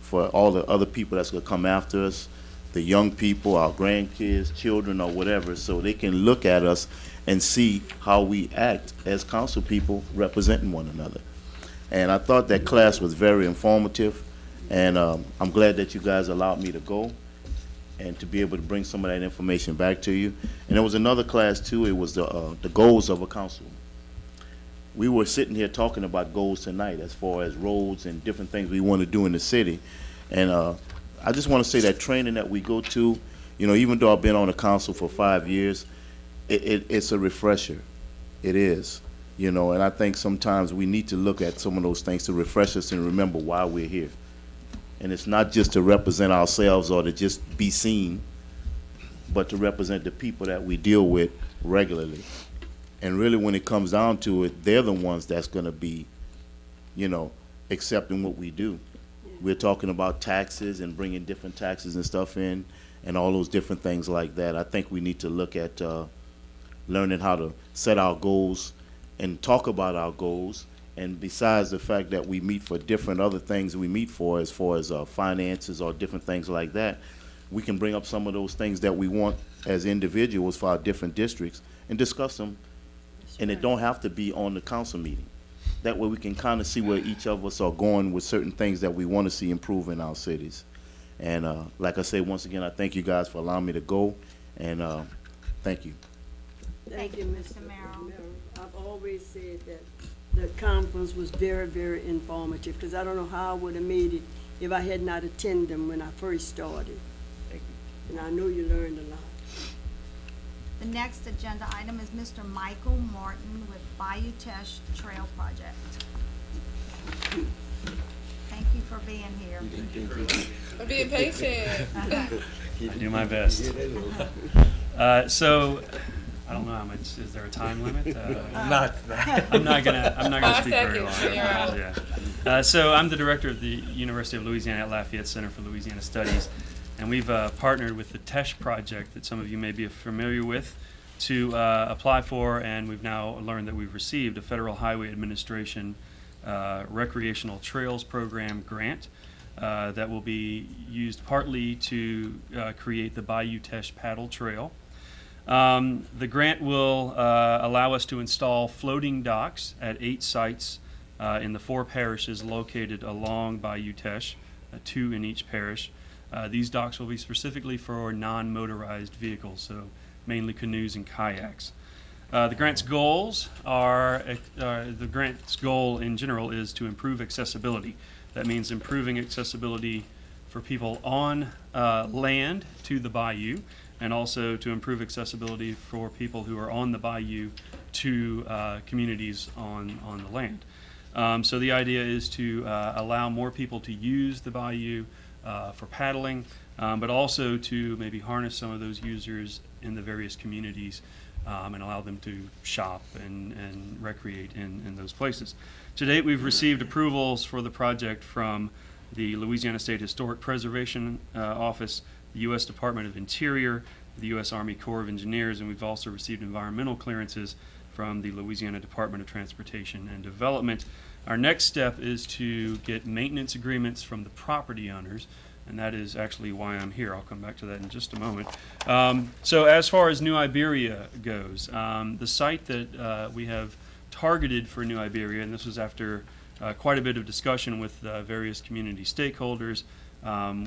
for all the other people that's going to come after us, the young people, our grandkids, children, or whatever, so they can look at us and see how we act as council people representing one another. And I thought that class was very informative, and I'm glad that you guys allowed me to go and to be able to bring some of that information back to you. And there was another class too. It was the goals of a councilman. We were sitting here talking about goals tonight as far as roads and different things we want to do in the city. And I just want to say that training that we go to, even though I've been on the council for 5 years, it's a refresher. It is. And I think sometimes we need to look at some of those things to refresh us and remember why we're here. And it's not just to represent ourselves or to just be seen, but to represent the people that we deal with regularly. And really, when it comes down to it, they're the ones that's going to be, accepting what we do. We're talking about taxes and bringing different taxes and stuff in and all those different things like that. I think we need to look at learning how to set our goals and talk about our goals. And besides the fact that we meet for different other things we meet for as far as finances or different things like that, we can bring up some of those things that we want as individuals for our different districts and discuss them. And it don't have to be on the council meeting. That way we can kind of see where each of us are going with certain things that we want to see improve in our cities. And like I say, once again, I thank you guys for allowing me to go, and thank you. Thank you, Mr. Merrill. I've always said that the conference was very, very informative, because I don't know how I would have made it if I had not attended them when I first started. Thank you. And I know you learned a lot. The next agenda item is Mr. Michael Martin with Bayou Teche Trail Project. Thank you for being here. I'm being patient. I do my best. So, I don't know how much, is there a time limit? I'm not gonna speak very long. 5 seconds, you're out. Yeah. So I'm the director of the University of Louisiana at Lafayette Center for Louisiana Studies, and we've partnered with the Teche project that some of you may be familiar with to apply for, and we've now learned that we've received a Federal Highway Administration Recreational Trails Program grant that will be used partly to create the Bayou Teche Paddle Trail. The grant will allow us to install floating docks at 8 sites in the 4 parishes located along Bayou Teche, 2 in each parish. These docks will be specifically for non-motorized vehicles, so mainly canoes and kayaks. The grant's goals are, the grant's goal in general is to improve accessibility. That means improving accessibility for people on land to the bayou, and also to improve accessibility for people who are on the bayou to communities on the land. So the idea is to allow more people to use the bayou for paddling, but also to maybe harness some of those users in the various communities and allow them to shop and recreate in those places. To date, we've received approvals for the project from the Louisiana State Historic Preservation Office, the U.S. Department of Interior, the U.S. Army Corps of Engineers, and we've also received environmental clearances from the Louisiana Department of Transportation and Development. Our next step is to get maintenance agreements from the property owners, and that is actually why I'm here. I'll come back to that in just a moment. So as far as New Iberia goes, the site that we have targeted for New Iberia, and this was after quite a bit of discussion with various community stakeholders.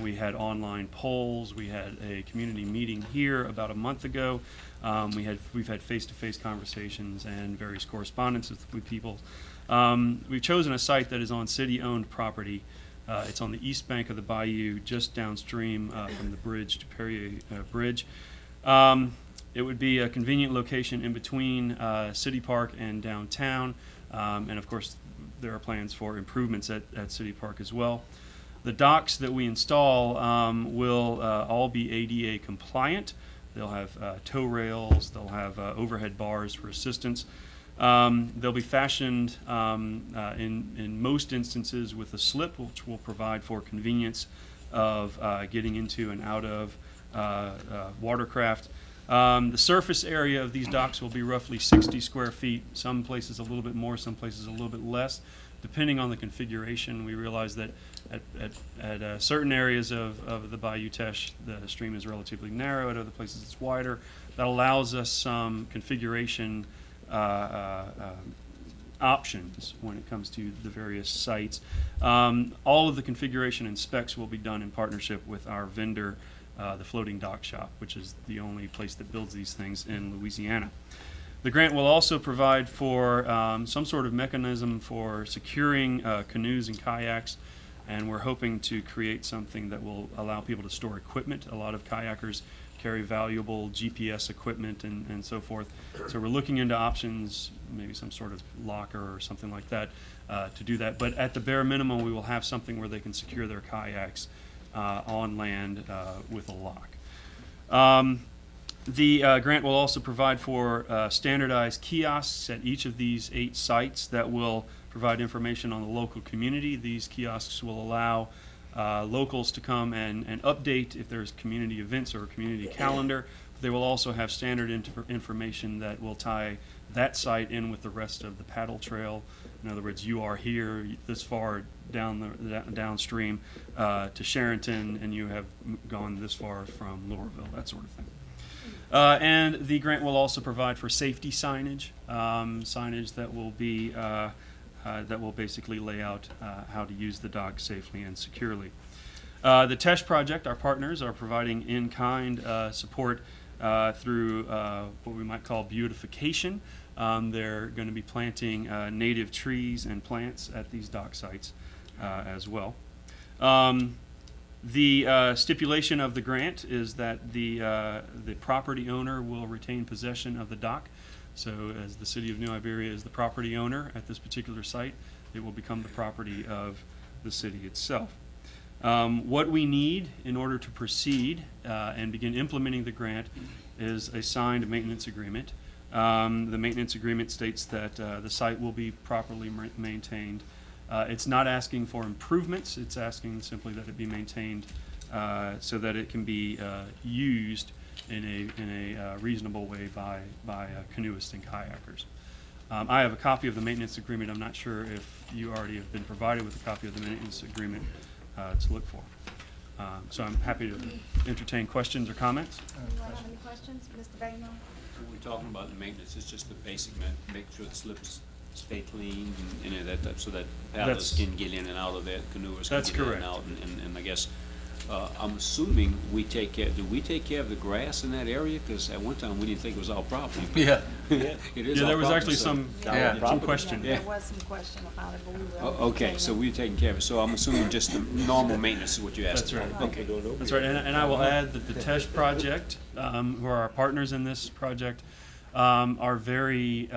We had online polls. We had a community meeting here about a month ago. We've had face-to-face conversations and various correspondences with people. We've chosen a site that is on city-owned property. It's on the east bank of the bayou, just downstream from the bridge to Perrier Bridge. It would be a convenient location in between City Park and downtown, and of course there are plans for improvements at City Park as well. The docks that we install will all be ADA compliant. They'll have tow rails, they'll have overhead bars for assistance. They'll be fashioned in most instances with a slip, which will provide for convenience of getting into and out of watercraft. The surface area of these docks will be roughly 60 square feet, some places a little bit more, some places a little bit less, depending on the configuration. We realize that at certain areas of the Bayou Teche, the stream is relatively narrow. At other places, it's wider. That allows us some configuration options when it comes to the various sites. All of the configuration and specs will be done in partnership with our vendor, the Floating Dock Shop, which is the only place that builds these things in Louisiana. The grant will also provide for some sort of mechanism for securing canoes and kayaks, and we're hoping to create something that will allow people to store equipment. A lot of kayakers carry valuable GPS equipment and so forth. So we're looking into options, maybe some sort of locker or something like that to do that. But at the bare minimum, we will have something where they can secure their kayaks on land with a lock. The grant will also provide for standardized kiosks at each of these 8 sites that will provide information on the local community. These kiosks will allow locals to come and update if there's community events or a community calendar. They will also have standard information that will tie that site in with the rest of the paddle trail. In other words, you are here this far downstream to Sharonton, and you have gone this far from Laurelville, that sort of thing. And the grant will also provide for safety signage, signage that will be that will basically lay out how to use the dock safely and securely. The Teche project, our partners are providing in-kind support through what we might call beautification. They're going to be planting native trees and plants at these dock sites as well. The stipulation of the grant is that the property owner will retain possession of the dock. So as the city of New Iberia is the property owner at this particular site, it will become the property of the city itself. What we need in order to proceed and begin implementing the grant is a signed maintenance agreement. The maintenance agreement states that the site will be properly maintained. It's not asking for improvements, it's asking simply that it be maintained so that it can be used in a reasonable way by canoeists and kayakers. I have a copy of the maintenance agreement. I'm not sure if you already have been provided with a copy of the maintenance agreement to look for. So I'm happy to entertain questions or comments. Anyone have any questions? Mr. Bagnell? When we're talking about the maintenance, it's just the basic, make sure the slips stay clean and that so that paddlers That's- can get in and out of it, canoers can That's get in correct. and out, and I guess I'm assuming we take care, do we take care of the grass in that area? Because at one time, we didn't think it was our property. but- Yeah. It is Yeah, our there was property, actually so- some, Yeah. some Property. question. There was some question about it, but we will. Okay, so we're taking care of it. So I'm assuming just the normal maintenance is what you asked That's for. right. Okay. That's right, and I will add that the Tesh project, who are our partners in this project, are very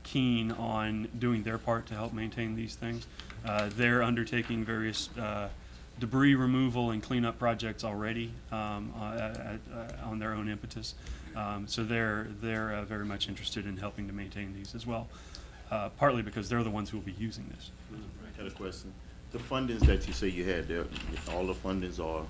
keen on doing their part to help maintain these things. They're undertaking various debris removal and cleanup projects already on their own impetus. So they're very much interested in helping to maintain these as well, partly because they're the ones who will be using this. I had a question. The fundings that you say you had there, all the fundings are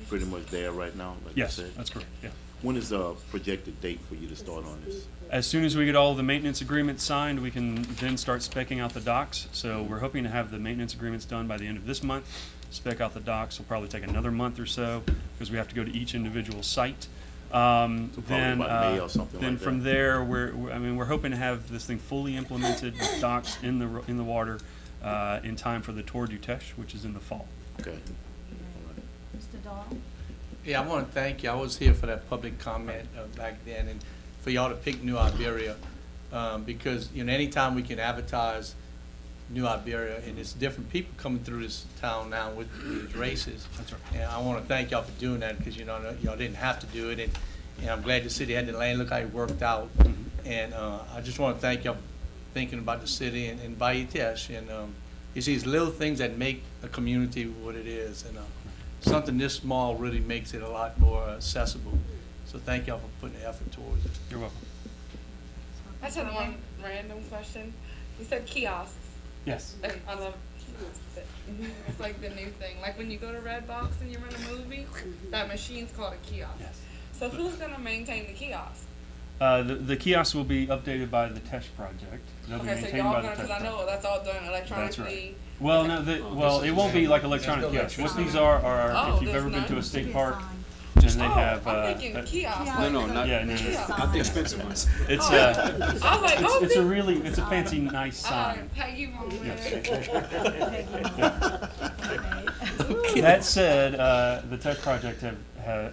pretty much there right now, like you Yes, said? that's correct, yeah. When is the projected date for you to start on this? As soon as we get all the maintenance agreements signed, we can then start specking out the docks. So we're hoping to have the maintenance agreements done by the end of this month. Spec out the docks will probably take another month or so because we have to go to each individual site. probably by May or something Then like from that. there, we're hoping to have this thing fully implemented with docks in the water in time for the Tour du Teche, which is in the fall. Okay. Mr. Dahl? Yeah, I want to thank you. I was here for that public comment back then, and for y'all to pick New Iberia, because, you know, anytime we can advertise New Iberia, and it's different people coming through this town now with these races. That's right. And I want to thank y'all for doing that, because, you know, y'all didn't have to do it, and I'm glad the city had the land. Look how it worked out. And I just want to thank y'all for thinking about the city and Bayitesh. And it's these little things that make a community what it is. And something this small really makes it a lot more accessible. So thank y'all for putting the effort towards it. You're welcome. I just had one random question. You said kiosks. Yes. And I love kiosks. It's like the new thing. Like when you go to Redbox and you rent a movie, that machine's called a kiosk. Yes. So who's gonna maintain the kiosk? The kiosks will be updated by the Tesh project. They'll be Okay, so maintained y'all by the gonna, Tesh cause I know project. that's all done That's electronically. right. Well, no, well, it won't be like electronic kiosks. What these are Oh, if you've there's ever been to a none? state park, and they have. I'm thinking kiosks. No, like- not, Yeah, no, no, Kiosk. not the expensive ones. It's I was like, oh, it's a fancy, nice all sign. right, Peggy moment. That said, the Tesh project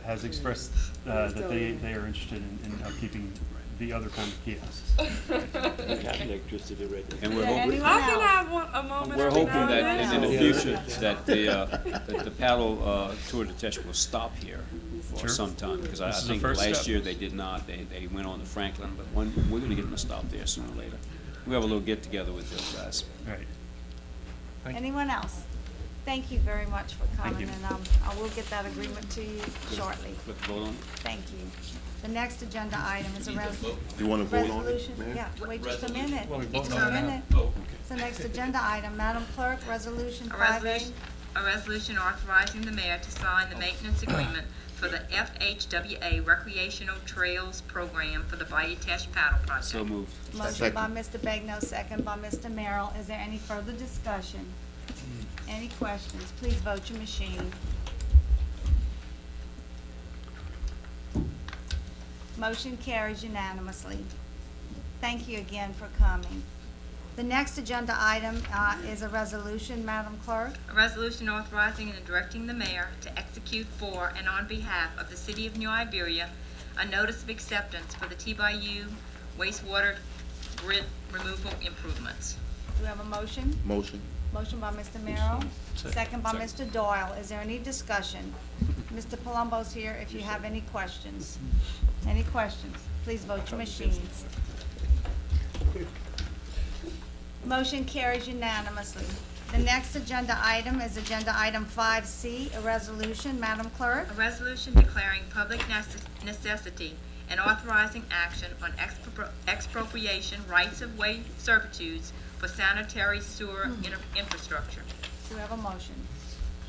has expressed that they are interested in keeping the other kind of kiosks. Electricity right there. And we're Yeah, hoping, anyone I can else? have a moment. we're every hoping now that and in then. the future, that the paddle tour de Teche will stop here for Sure. some time. Because I This is a think first last step. year they did not, they went on to Franklin, but we're gonna get them to stop there sooner or later. We have a little get together with those guys. Right. Anyone else? Thank you very much for coming, you. and I will get that agreement to you shortly. Let's vote on it. Thank you. The next agenda item is a You want to vote on it, resolution. Mayor? Yeah, wait just a minute. Well, we vote Just on a it now. minute. It's the next agenda item. Madam Clerk, resolution A 5A. resolution authorizing the mayor to sign the maintenance agreement for the FHWA Recreational Trails Program for the Bayou-Teche Paddle Project. So moved. Motion by Mr. Begno, second by Mr. Merrill. Is there any further discussion? Any questions? Please vote your machine. Motion carries unanimously. Thank you again for coming. The next agenda item is a resolution, Madam Clerk. A resolution authorizing and directing the mayor to execute for and on behalf of the city of New Iberia a notice of acceptance for the T-Bayou wastewater grid removal improvements. Do we have a motion? Motion. Motion by Mr. Merrill, second by Mr. Doyle. Is there any discussion? Mr. Palumbo's here if you have any questions. Any questions? Please vote your machines. Motion carries unanimously. The next agenda item is agenda item 5C, a resolution. Madam Clerk? A resolution declaring public necessity and authorizing action on expropriation rights-of-way servitudes for sanitary sewer infrastructure. Do we have a motion?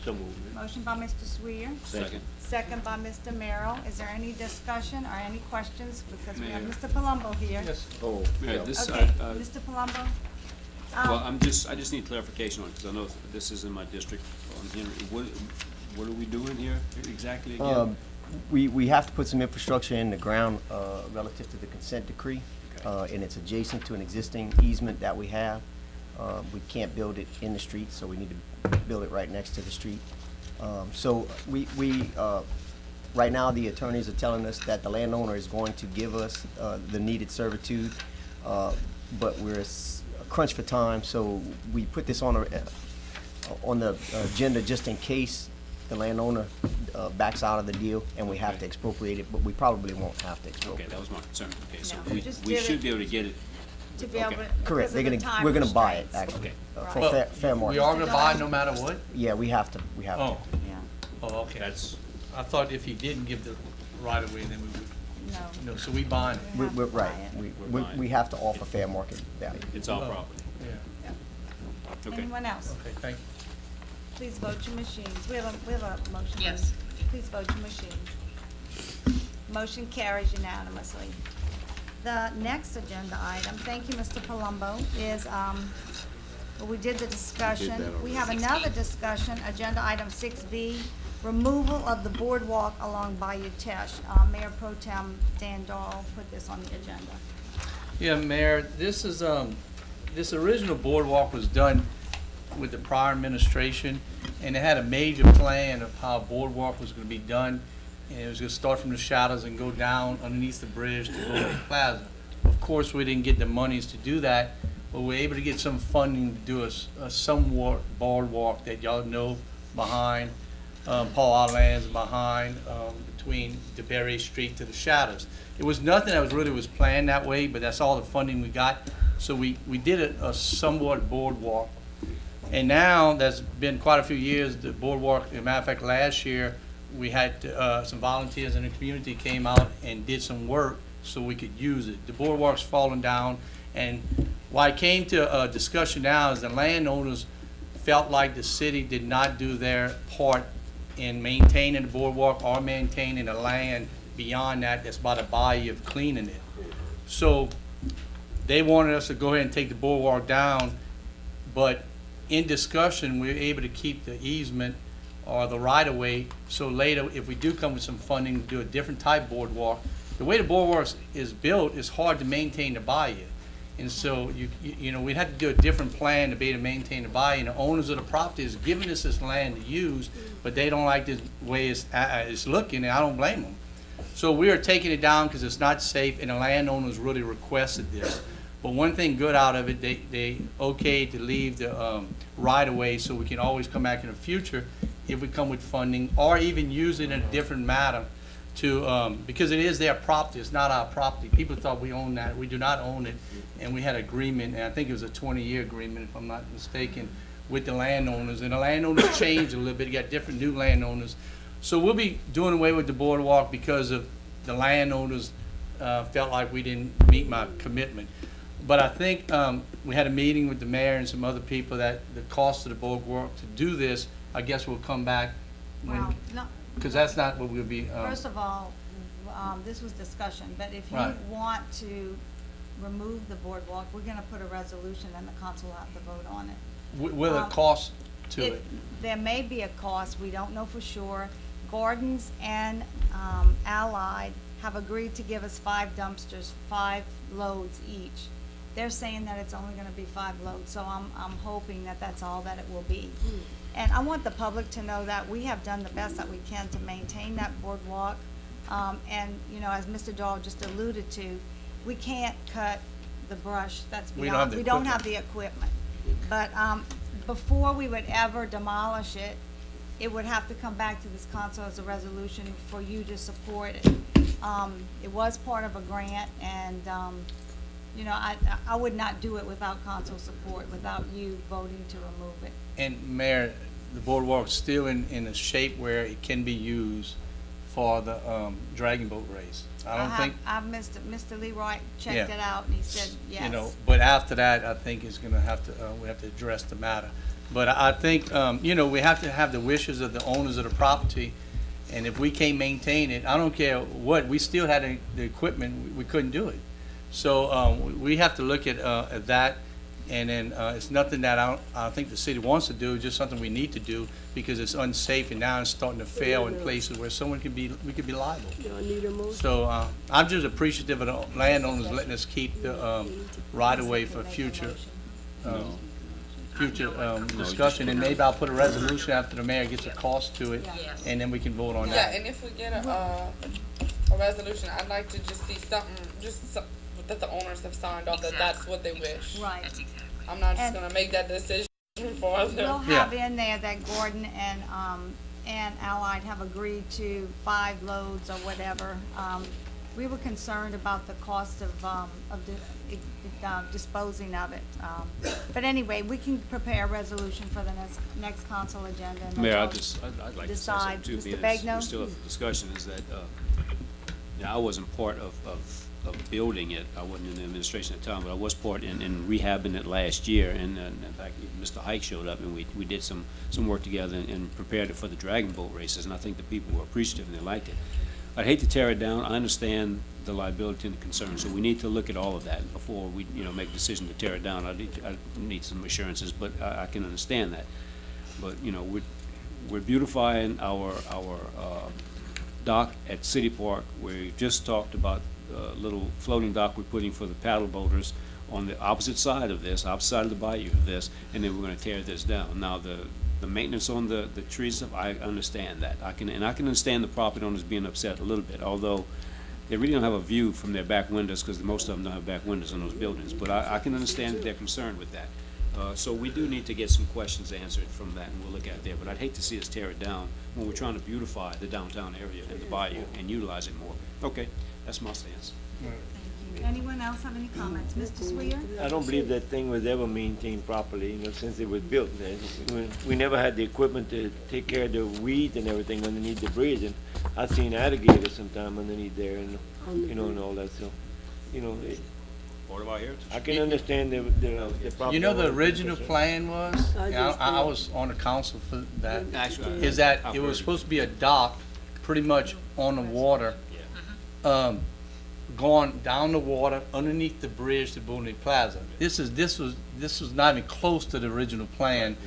So moved. Motion by Mr. Sweer. Second. Second by Mr. Merrill. Is there any discussion or any questions? Because we have Mayor. Mr. Palumbo here. Yes. Oh, Yeah, this, Okay, Mr. Palumbo? well, I just need clarification on it, because I know this is in my district on Henry. What are we doing here exactly again? We have to put some infrastructure in the ground relative to the consent decree, and it's adjacent to an existing easement that we have. We can't build it in the street, so we need to build it right next to the street. So right now, the attorneys are telling us that the landowner is going to give us the needed servitude, but we're crunched for time, so we put this on the agenda just in case the landowner backs out of the deal and we have to expropriate it, but we probably won't have to Okay, expropriate that it. was my concern. Okay, so No, just we did should it be able to get it. To be able to. Correct, because of the time we're gonna buy it, restraints. actually, Okay. for Well, fair market. We are gonna buy no matter what? Yeah, we have to. Oh, Yeah, oh, okay. That's, I thought if he didn't give the right of way, then we would, no. no, so we buying it. We have We're to buy right, it. We're buying we it. have to offer fair market value. it's our Oh. property. Yeah, Okay. Anyone else? okay, thank you. Please vote your machines. We have a motion. Yes. Please vote your machines. Motion carries unanimously. The next agenda item, thank you, Mr. Palumbo, is, well, we did the discussion. We have another discussion, agenda item 6B, removal of the boardwalk along Bayou Teche. Mayor Pro Tem Dan Dahl put this on the agenda. Yeah, Mayor, this is, this original boardwalk was done with the prior administration, and it had a major plan of how a boardwalk was gonna be done. And it was gonna start from the shadows and go down underneath the bridge to Golden Plaza. Of course, we didn't get the monies to do that, but we were able to get some funding to do a somewhat boardwalk that y'all know behind, Paul Islands, behind, between DeBerry Street to the shadows. It was nothing that was planned that way, but that's all the funding we got. So we did a somewhat boardwalk. And now, that's been quite a few years, the boardwalk, as a matter of fact, last year, we had some volunteers in the community came out and did some work so we could use it. The boardwalk's fallen down, and why it came to a discussion now is the landowners felt like the city did not do their part in maintaining the boardwalk or maintaining the land beyond that that's by the bayou of cleaning it. So they wanted us to go ahead and take the boardwalk down, but in discussion, we were able to keep the easement or the right-of-way, so later, if we do come with some funding to do a different type boardwalk, the way the boardwalk is built, it's hard to maintain the bayou. And so, you know, we'd have to do a different plan to be able to maintain the bayou, and the owners of the property is giving us this land to use, but they don't like the way it's looking, and I don't blame them. So we are taking it down because it's not safe, and the landowners really requested this. But one thing good out of it, they okayed to leave the right-of-way so we can always come back in the future if we come with funding, or even use it in a different matter to, because it is their property, it's not our property. People thought we owned that, we do not own it, and we had agreement, and I think it was a 20-year agreement, if I'm not mistaken, with the landowners, and the landowners changed a little bit, you got different new landowners. So we'll be doing away with the boardwalk because of the landowners felt like we didn't meet my commitment. But I think we had a meeting with the mayor and some other people that the cost of the boardwalk to do this, I guess will come back Well, when, no, because that's not what we'll be, first of all, this was discussion, but if you Right. want to remove the boardwalk, we're gonna put a resolution and the council will have to vote on it. will it cost to it? There may be a cost, we don't know for sure. Gordon's and Allied have agreed to give us 5 dumpsters, 5 loads each. They're saying that it's only gonna be 5 loads, so I'm hoping that that's all that it will be. And I want the public to know that we have done the best that we can to maintain that boardwalk. And, you know, as Mr. Dahl just alluded to, we can't cut the brush, that's We don't have beyond, the we don't have the equipment. But, before we would ever demolish it, it would have to come back to this council as a resolution for you to support it. It was part of a grant, and, you know, I would not do it without council support, without you voting to remove it. And Mayor, the boardwalk's still in a shape where it can be used for the dragon boat race. I don't think, Mr. Leroy checked Yeah. it out, and he said yes. you know, but after that, I think it's gonna have to, we have to address the matter. But I think, you know, we have to have the wishes of the owners of the property, and if we can't maintain it, I don't care what, we still had the equipment, we couldn't do it. So, we have to look at that, and then, it's nothing that I think the city wants to do, just something we need to do, because it's unsafe, and now it's starting to fail in places where we could be liable. Y'all need a motion? So, I'm just appreciative of the landowners letting us keep the, right-of-way for future. future discussion, and maybe I'll put a resolution after the mayor gets a cost to it, Yes. and then we can vote on Yeah, that. and if we get a resolution, I'd like to just see something, that the owners have signed off, that that's what they wish. Right. That's exactly. I'm not just And- gonna make that decision for them. We'll have in there that Gordon and Allied have agreed to 5 loads or whatever. We were concerned about the cost of disposing of it. But anyway, we can prepare a resolution for the next council agenda. and then Mayor, we'll I'd like to say decide. something too, Mr. being Bagno? we're still at the discussion, is that, I wasn't part of building it. I wasn't in the administration at the time, but I was part in rehabbing it last year, and in fact, even Mr. Hike showed up, and we did some work together and prepared it for the Dragon Boat races, and I think the people were appreciative and they liked it. I'd hate to tear it down. I understand the liability and the concern, so we need to look at all of that before we, make a decision to tear it down. I need some assurances, but I can understand that. But, we're beautifying our dock at City Park. We just talked about a little floating dock we're putting for the paddle boaters on the opposite side of this, opposite side of the bayou of this, and then we're gonna tear this down. Now, the maintenance on the trees stuff, I understand that. I can understand the property owners being upset a little bit, although they really don't have a view from their back windows, because most of them don't have back windows in those buildings. But I can understand that they're concerned with that. So we do need to get some questions answered from that, and we'll look at it there. But I'd hate to see us tear it down when we're trying to beautify the downtown area and the bayou and utilize it more. Okay, that's my stance. Anyone else have any comments? Mr. Sweer? I don't believe that thing was ever maintained properly, since it was built. We never had the equipment to take care of the weeds and everything underneath the bridge, and I've seen alligators sometime underneath there, and, and all that, so, Part of our heritage. I can understand the property. The owner's original concern. plan was, I and just I think- was on the council for that, Actually, is that I've it was heard supposed to be a dock pretty much on the water, going down the water underneath the bridge to Boone Plaza. This was not even close to the original plan.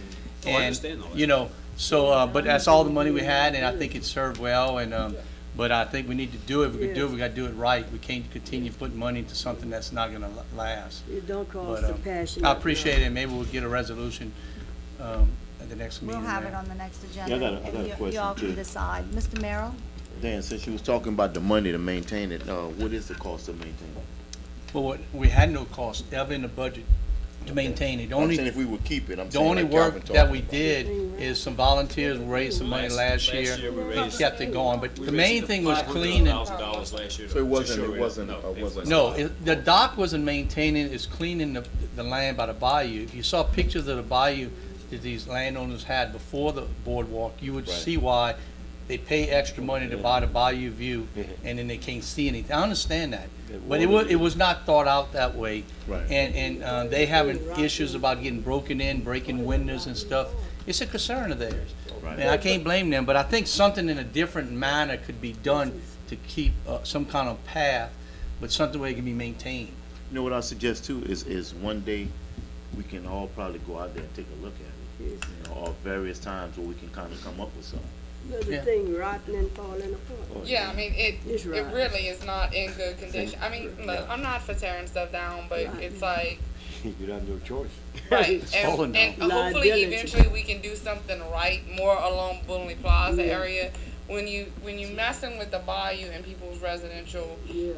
Oh, I And, understand all that. but that's all the money we had, and I think it served well, and, but I think we need to do it. If we could do it, we gotta do it right. We can't continue putting money into something that's not gonna last. It don't cost But, the passion. I appreciate it, maybe we'll get a resolution, at the next meeting. We'll have there. it on the next Yeah, agenda. I got a and you question, all can too. decide. Mr. Merrill? Dan, since you was talking about the money to maintain it, what is the cost of maintaining it? Well, we had no cost ever in the budget to maintain it. The I'm only, saying if we would keep it, the only like work Calvin that talked we about. did is some volunteers raised some money last year. we raised- Kept it going, but we the raised main the thing was cleaning. $500,000 last year. So it wasn't- to shore it up. wasn't- No, the dock wasn't maintaining, it's cleaning the land by the bayou. If you saw pictures of the bayou that these landowners had before the boardwalk, you would Right. see why they pay extra money to buy the bayou view, and then they can't see anything. I understand that, but it was not thought out that way. Right. And they having issues about getting broken in, breaking windows and stuff. It's a concern of theirs. Right. And I can't blame them, but I think something in a different manner could be done to keep some kind of path, but something where it can be maintained. You know what I suggest too, is one day, we can all probably go out there and take a look at it. Or various times where we can kind of come up with something. The Yeah. thing rotten and falling apart. Yeah, I mean, It's it right. really is not in good condition. I mean, look, I'm not for tearing stuff down, but it's like, You have no choice. right, falling and down. hopefully Liability. eventually we can do something right more along Boone Plaza area. When you messing with the bayou and people's residential Yeah.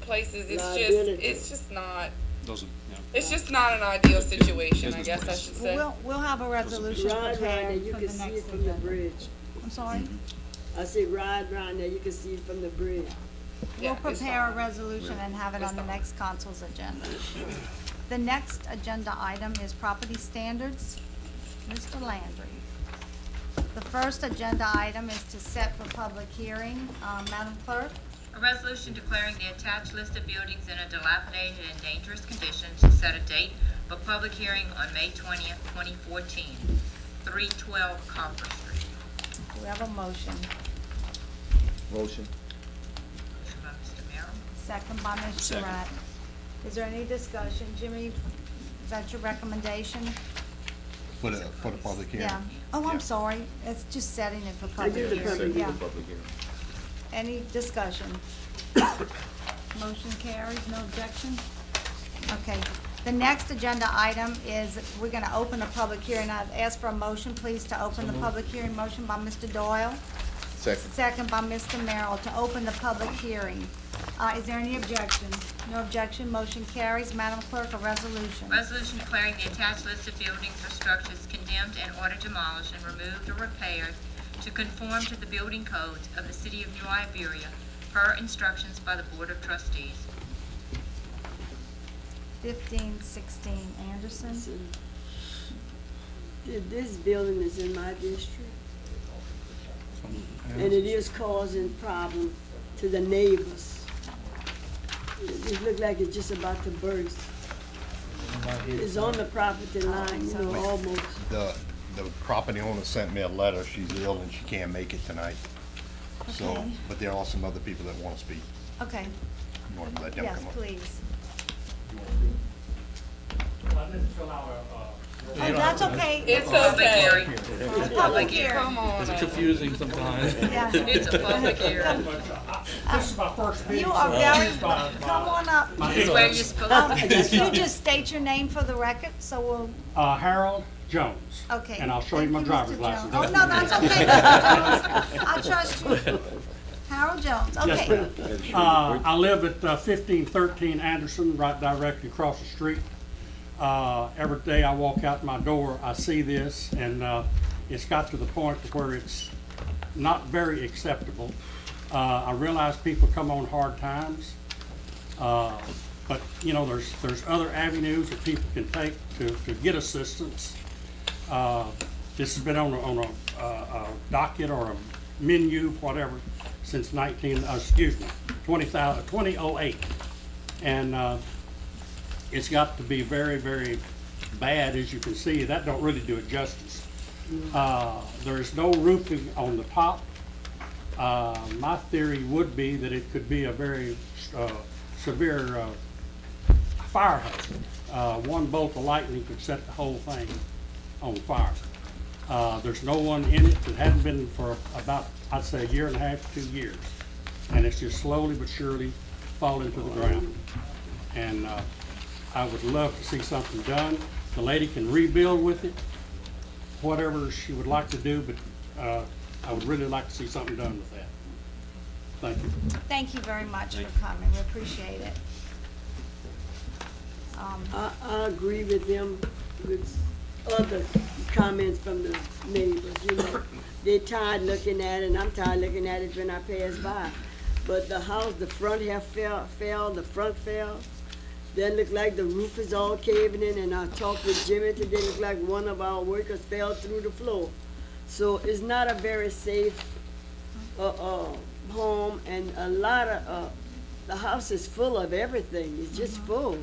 places, Liability. it's just not, Those are, it's just not an ideal situation, I guess I should say. We'll have a resolution Ride there, prepared you for can the see it next from the agenda. bridge. I'm sorry? I said ride round there, you can see it from the bridge. We'll Yeah, it's prepare a fine. resolution and have it It's on the fine. next council's agenda. The next agenda item is property standards. Mr. Landry. The first agenda item is to set for public hearing. Madam Clerk? A resolution declaring the attached list of buildings in a dilapidated and dangerous condition to set a date for public hearing on May 20th, 2014, 312 Copper Street. Do we have a motion? Motion. Motion by Mr. Merrill, Second by Ms. Second. Surratt. Is there any discussion? Jimmy, is that your recommendation? For the public hearing. Yeah. Oh, I'm sorry. It's just setting it for I public do the hearing. public Yeah. Public hearing. Any discussion? Motion carries, no objection? Okay. The next agenda item is, we're gonna open the public hearing. I'd ask for a motion, please, to open the public hearing. Motion by Mr. Doyle, Second. second by Mr. Merrill, to open the public hearing. Is there any objection? No objection, motion carries. Madam Clerk, a resolution. Resolution declaring the attached list of buildings or structures condemned and ordered demolished and removed or repaired to conform to the building codes of the City of New Iberia, per instructions by the Board of Trustees. 1516 Anderson. This building is in my district, and it is causing problem to the neighbors. It look like it's just about to burst. It's on the property line, you know, almost. The property owner sent me a letter, she's ill and she can't make it tonight. So, Okay. but there are some other people that wanna speak. Okay, You wanna let them yes, come up? please. You Oh, don't that's have to- okay. It's Public okay. hearing. It's a public hearing. Come on. It's confusing sometimes. Yeah. It's a public hearing. This is my first meeting. You are very, come on up. It's where you're supposed to. Could you just state your name for the record, so we'll, Harold Jones. okay. And I'll show you my Thank driver's Mr. license. Jones. Oh, no, that's okay, Mr. Jones. I trust you. Harold Jones, Yes, okay. ma'am. I live at 1513 Anderson, right directly across the street. Every day I walk out my door, I see this, and it's got to the point where it's not very acceptable. I realize people come on hard times, but, you know, there's other avenues that people can take to get assistance. This has been on a docket or a menu, whatever, since 2008. And it's got to be very, very bad, as you can see. That don't really do it justice. There's no roofing on the top. My theory would be that it could be a very severe fire hazard. One bolt of lightning could set the whole thing on fire. There's no one in it that hasn't been for about, I'd say, a year and a half, 2 years. And it's just slowly but surely falling to the ground. And I would love to see something done. The lady can rebuild with it, whatever she would like to do, but I would really like to see something done with that. Thank you. Thank you very much for coming, we appreciate it. I agree with them, with other comments from the neighbors, you know. They tired looking at it, and I'm tired looking at it when I pass by. But the house, the front half fell, the front fell. Then looked like the roof is all caving in, and I talked with Jimmy today, looked like one of our workers fell through the floor. So it's not a very safe, home, and a lot of, the house is full of everything, it's just full.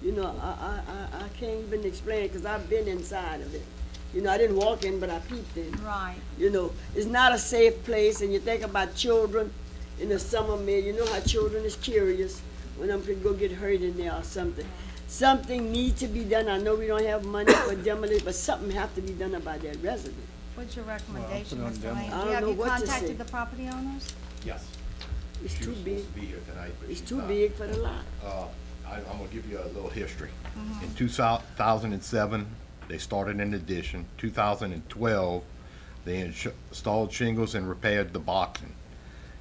You know, I can't even explain it, 'cause I've been inside of it. You know, I didn't walk in, but I peeped in. Right. You know, it's not a safe place, and you think about children in the summer, man, you know how children is curious when them could go get hurt in there or something. Something needs to be done. I know we don't have money for demolition, but something have to be done about that resident. What's your recommendation, on Mr. demo. Lane? I don't Have know you what to say. contacted the property owners? Yes. It's She too was big, supposed to be here tonight, but it's she's too not. big for the lot. I'm gonna give you a little history. In 2007, they started an addition. 2012, they installed shingles and repaired the boxing.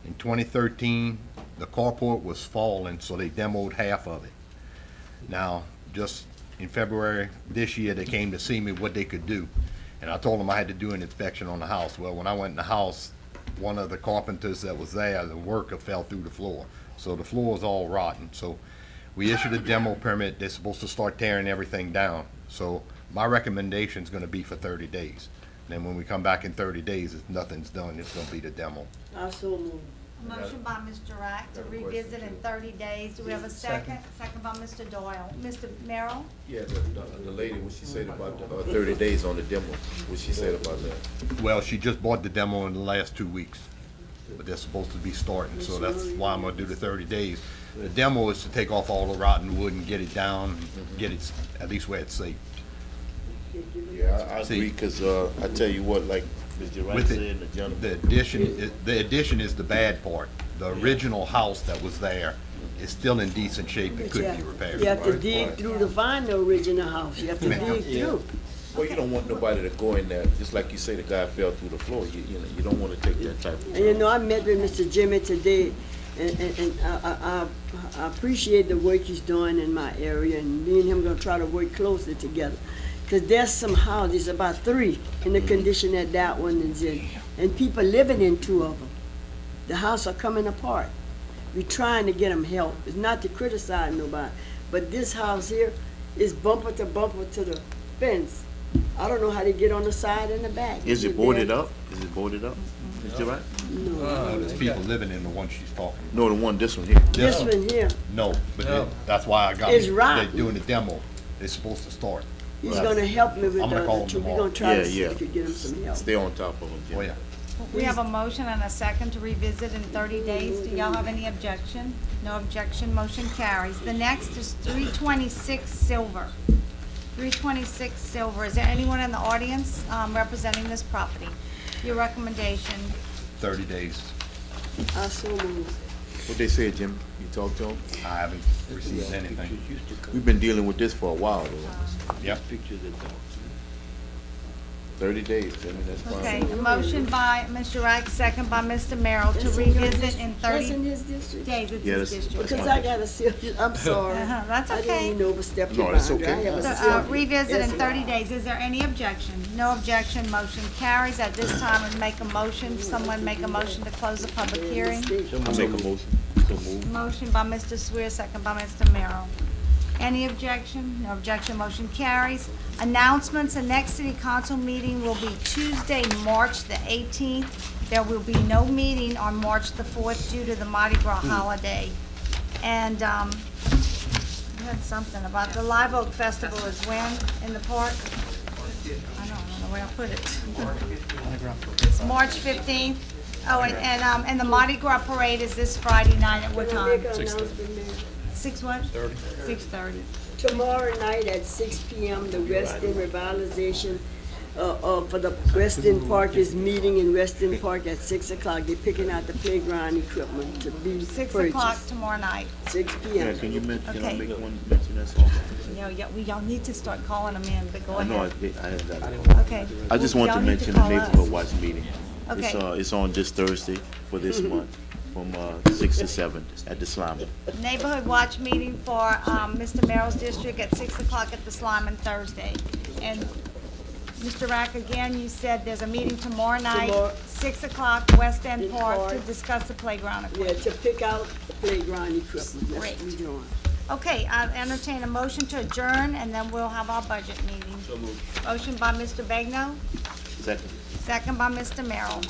In 2013, the carport was falling, so they demoed half of it. Now, just in February this year, they came to see me what they could do. And I told them I had to do an inspection on the house. Well, when I went in the house, one of the carpenters that was there, the worker fell through the floor. So the floor is all rotten. So we issued a demo permit. They're supposed to start tearing everything down. So my recommendation is gonna be for 30 days. Then when we come back in 30 days, if nothing's done, it's gonna be the demo. I so move. Motion by Mr. Rack to revisit in 30 days. Do we have a second? Second by Mr. Doyle. Mr. Merrill? Yeah, the lady, what she said about the 30 days on the demo, what she said about that? Well, she just bought the demo in the last 2 weeks, but they're supposed to be starting, so that's why I'm gonna do the 30 days. The demo is to take off all the rotten wood and get it down, get it at least where it's safe. Yeah, I See. agree, cause, I tell you what, like Mr. Wright With said, it, the gentleman. the addition is the bad part. The original house that was there it's still in decent shape. It could be repaired. You have to dig through to find the original house. You have to dig through. Well, you don't want nobody to go in there, just like you say, the guy fell through the floor. You know, you don't want to take that type of. And you know, I met with Mr. Jimmy today, and I appreciate the work he's doing in my area, and me and him gonna try to work closely together. Cause there's some houses, about 3, in the condition that one is in, and people living in 2 of them. The houses are coming apart. We're trying to get them help. It's not to criticize nobody, but this house here is bumper to the fence. I don't know how they get on the side and the back. Is it boarded up? Is it boarded up? Is that right? No. There's people living in the one she's talking about. No, the one, this one here. This one here, No, but that's why I got, It's they're rotten. doing the demo. They're supposed to start. he's gonna help me with I'm the gonna call other him 2. We're tomorrow. gonna try Yeah, to see yeah. if we could get him some help. Stay on top of them, Jim. Oh, yeah. We have a motion and a second to revisit in 30 days. Do y'all have any objection? No objection, motion carries. The next is 326 Silver. 326 Silver. Is there anyone in the audience representing this property? Your recommendation? 30 days. I so move. What they say, Jim? You talked to them? I haven't received anything. We've been dealing with this for a while, though. Yep. 30 days, I mean, that's fine. Okay, a motion by Mr. Reich, second by Mr. Merrill to revisit in 30 That's in his district? days. It's Yeah, his that's- district. Because I got a serious, I'm sorry. That's I okay. didn't even overstep your No, that's boundary. I okay. have a So, serious- revisit in Yes, 30 days. Is there any objection? No objection, motion carries. At this time, we make a motion, someone make a motion to close the public hearing. I make a motion. So move. Motion by Mr. Swear, second by Mr. Merrill. Any objection? No objection, motion carries. Announcements, the next city council meeting will be Tuesday, March the 18th. There will be no meeting on March the 4th due to the Mardi Gras holiday. And, you had something about the Live Oak Festival is when in the park? I don't know where I put it. It's March 15th. Oh, and the Mardi Gras parade is this Friday night at what Can I time? make an announcement, Mayor? 6 what? 6:30. Tomorrow night at 6 p.m., the Weston Revitalization, for the Weston Park is meeting in Weston Park at 6 o'clock. They're picking out the playground equipment to be 6 purchased. o'clock tomorrow night. 6 Yeah, p.m. can you can I Okay. make one mention, that's all? Y'all need to start calling them in, but go I know, ahead. I have that. Okay. I just want to Y'all need mention call the us. neighborhood watch meeting. Okay. It's on this Thursday for this month, from 6 to 7 at the Slimer. Neighborhood Watch meeting for Mr. Merrill's district at 6 o'clock at the Slime on Thursday. And Mr. Rack, again, you said there's a meeting tomorrow night, Tomorrow. 6 o'clock, West End In Park, to Park. discuss the playground Yeah, equipment. to pick out the playground equipment. That's Great. what we're doing. Okay, I entertain a motion to adjourn, and then we'll have our budget meeting. So moved. Motion by Mr. Bagno, Second. second by Mr. Merrill.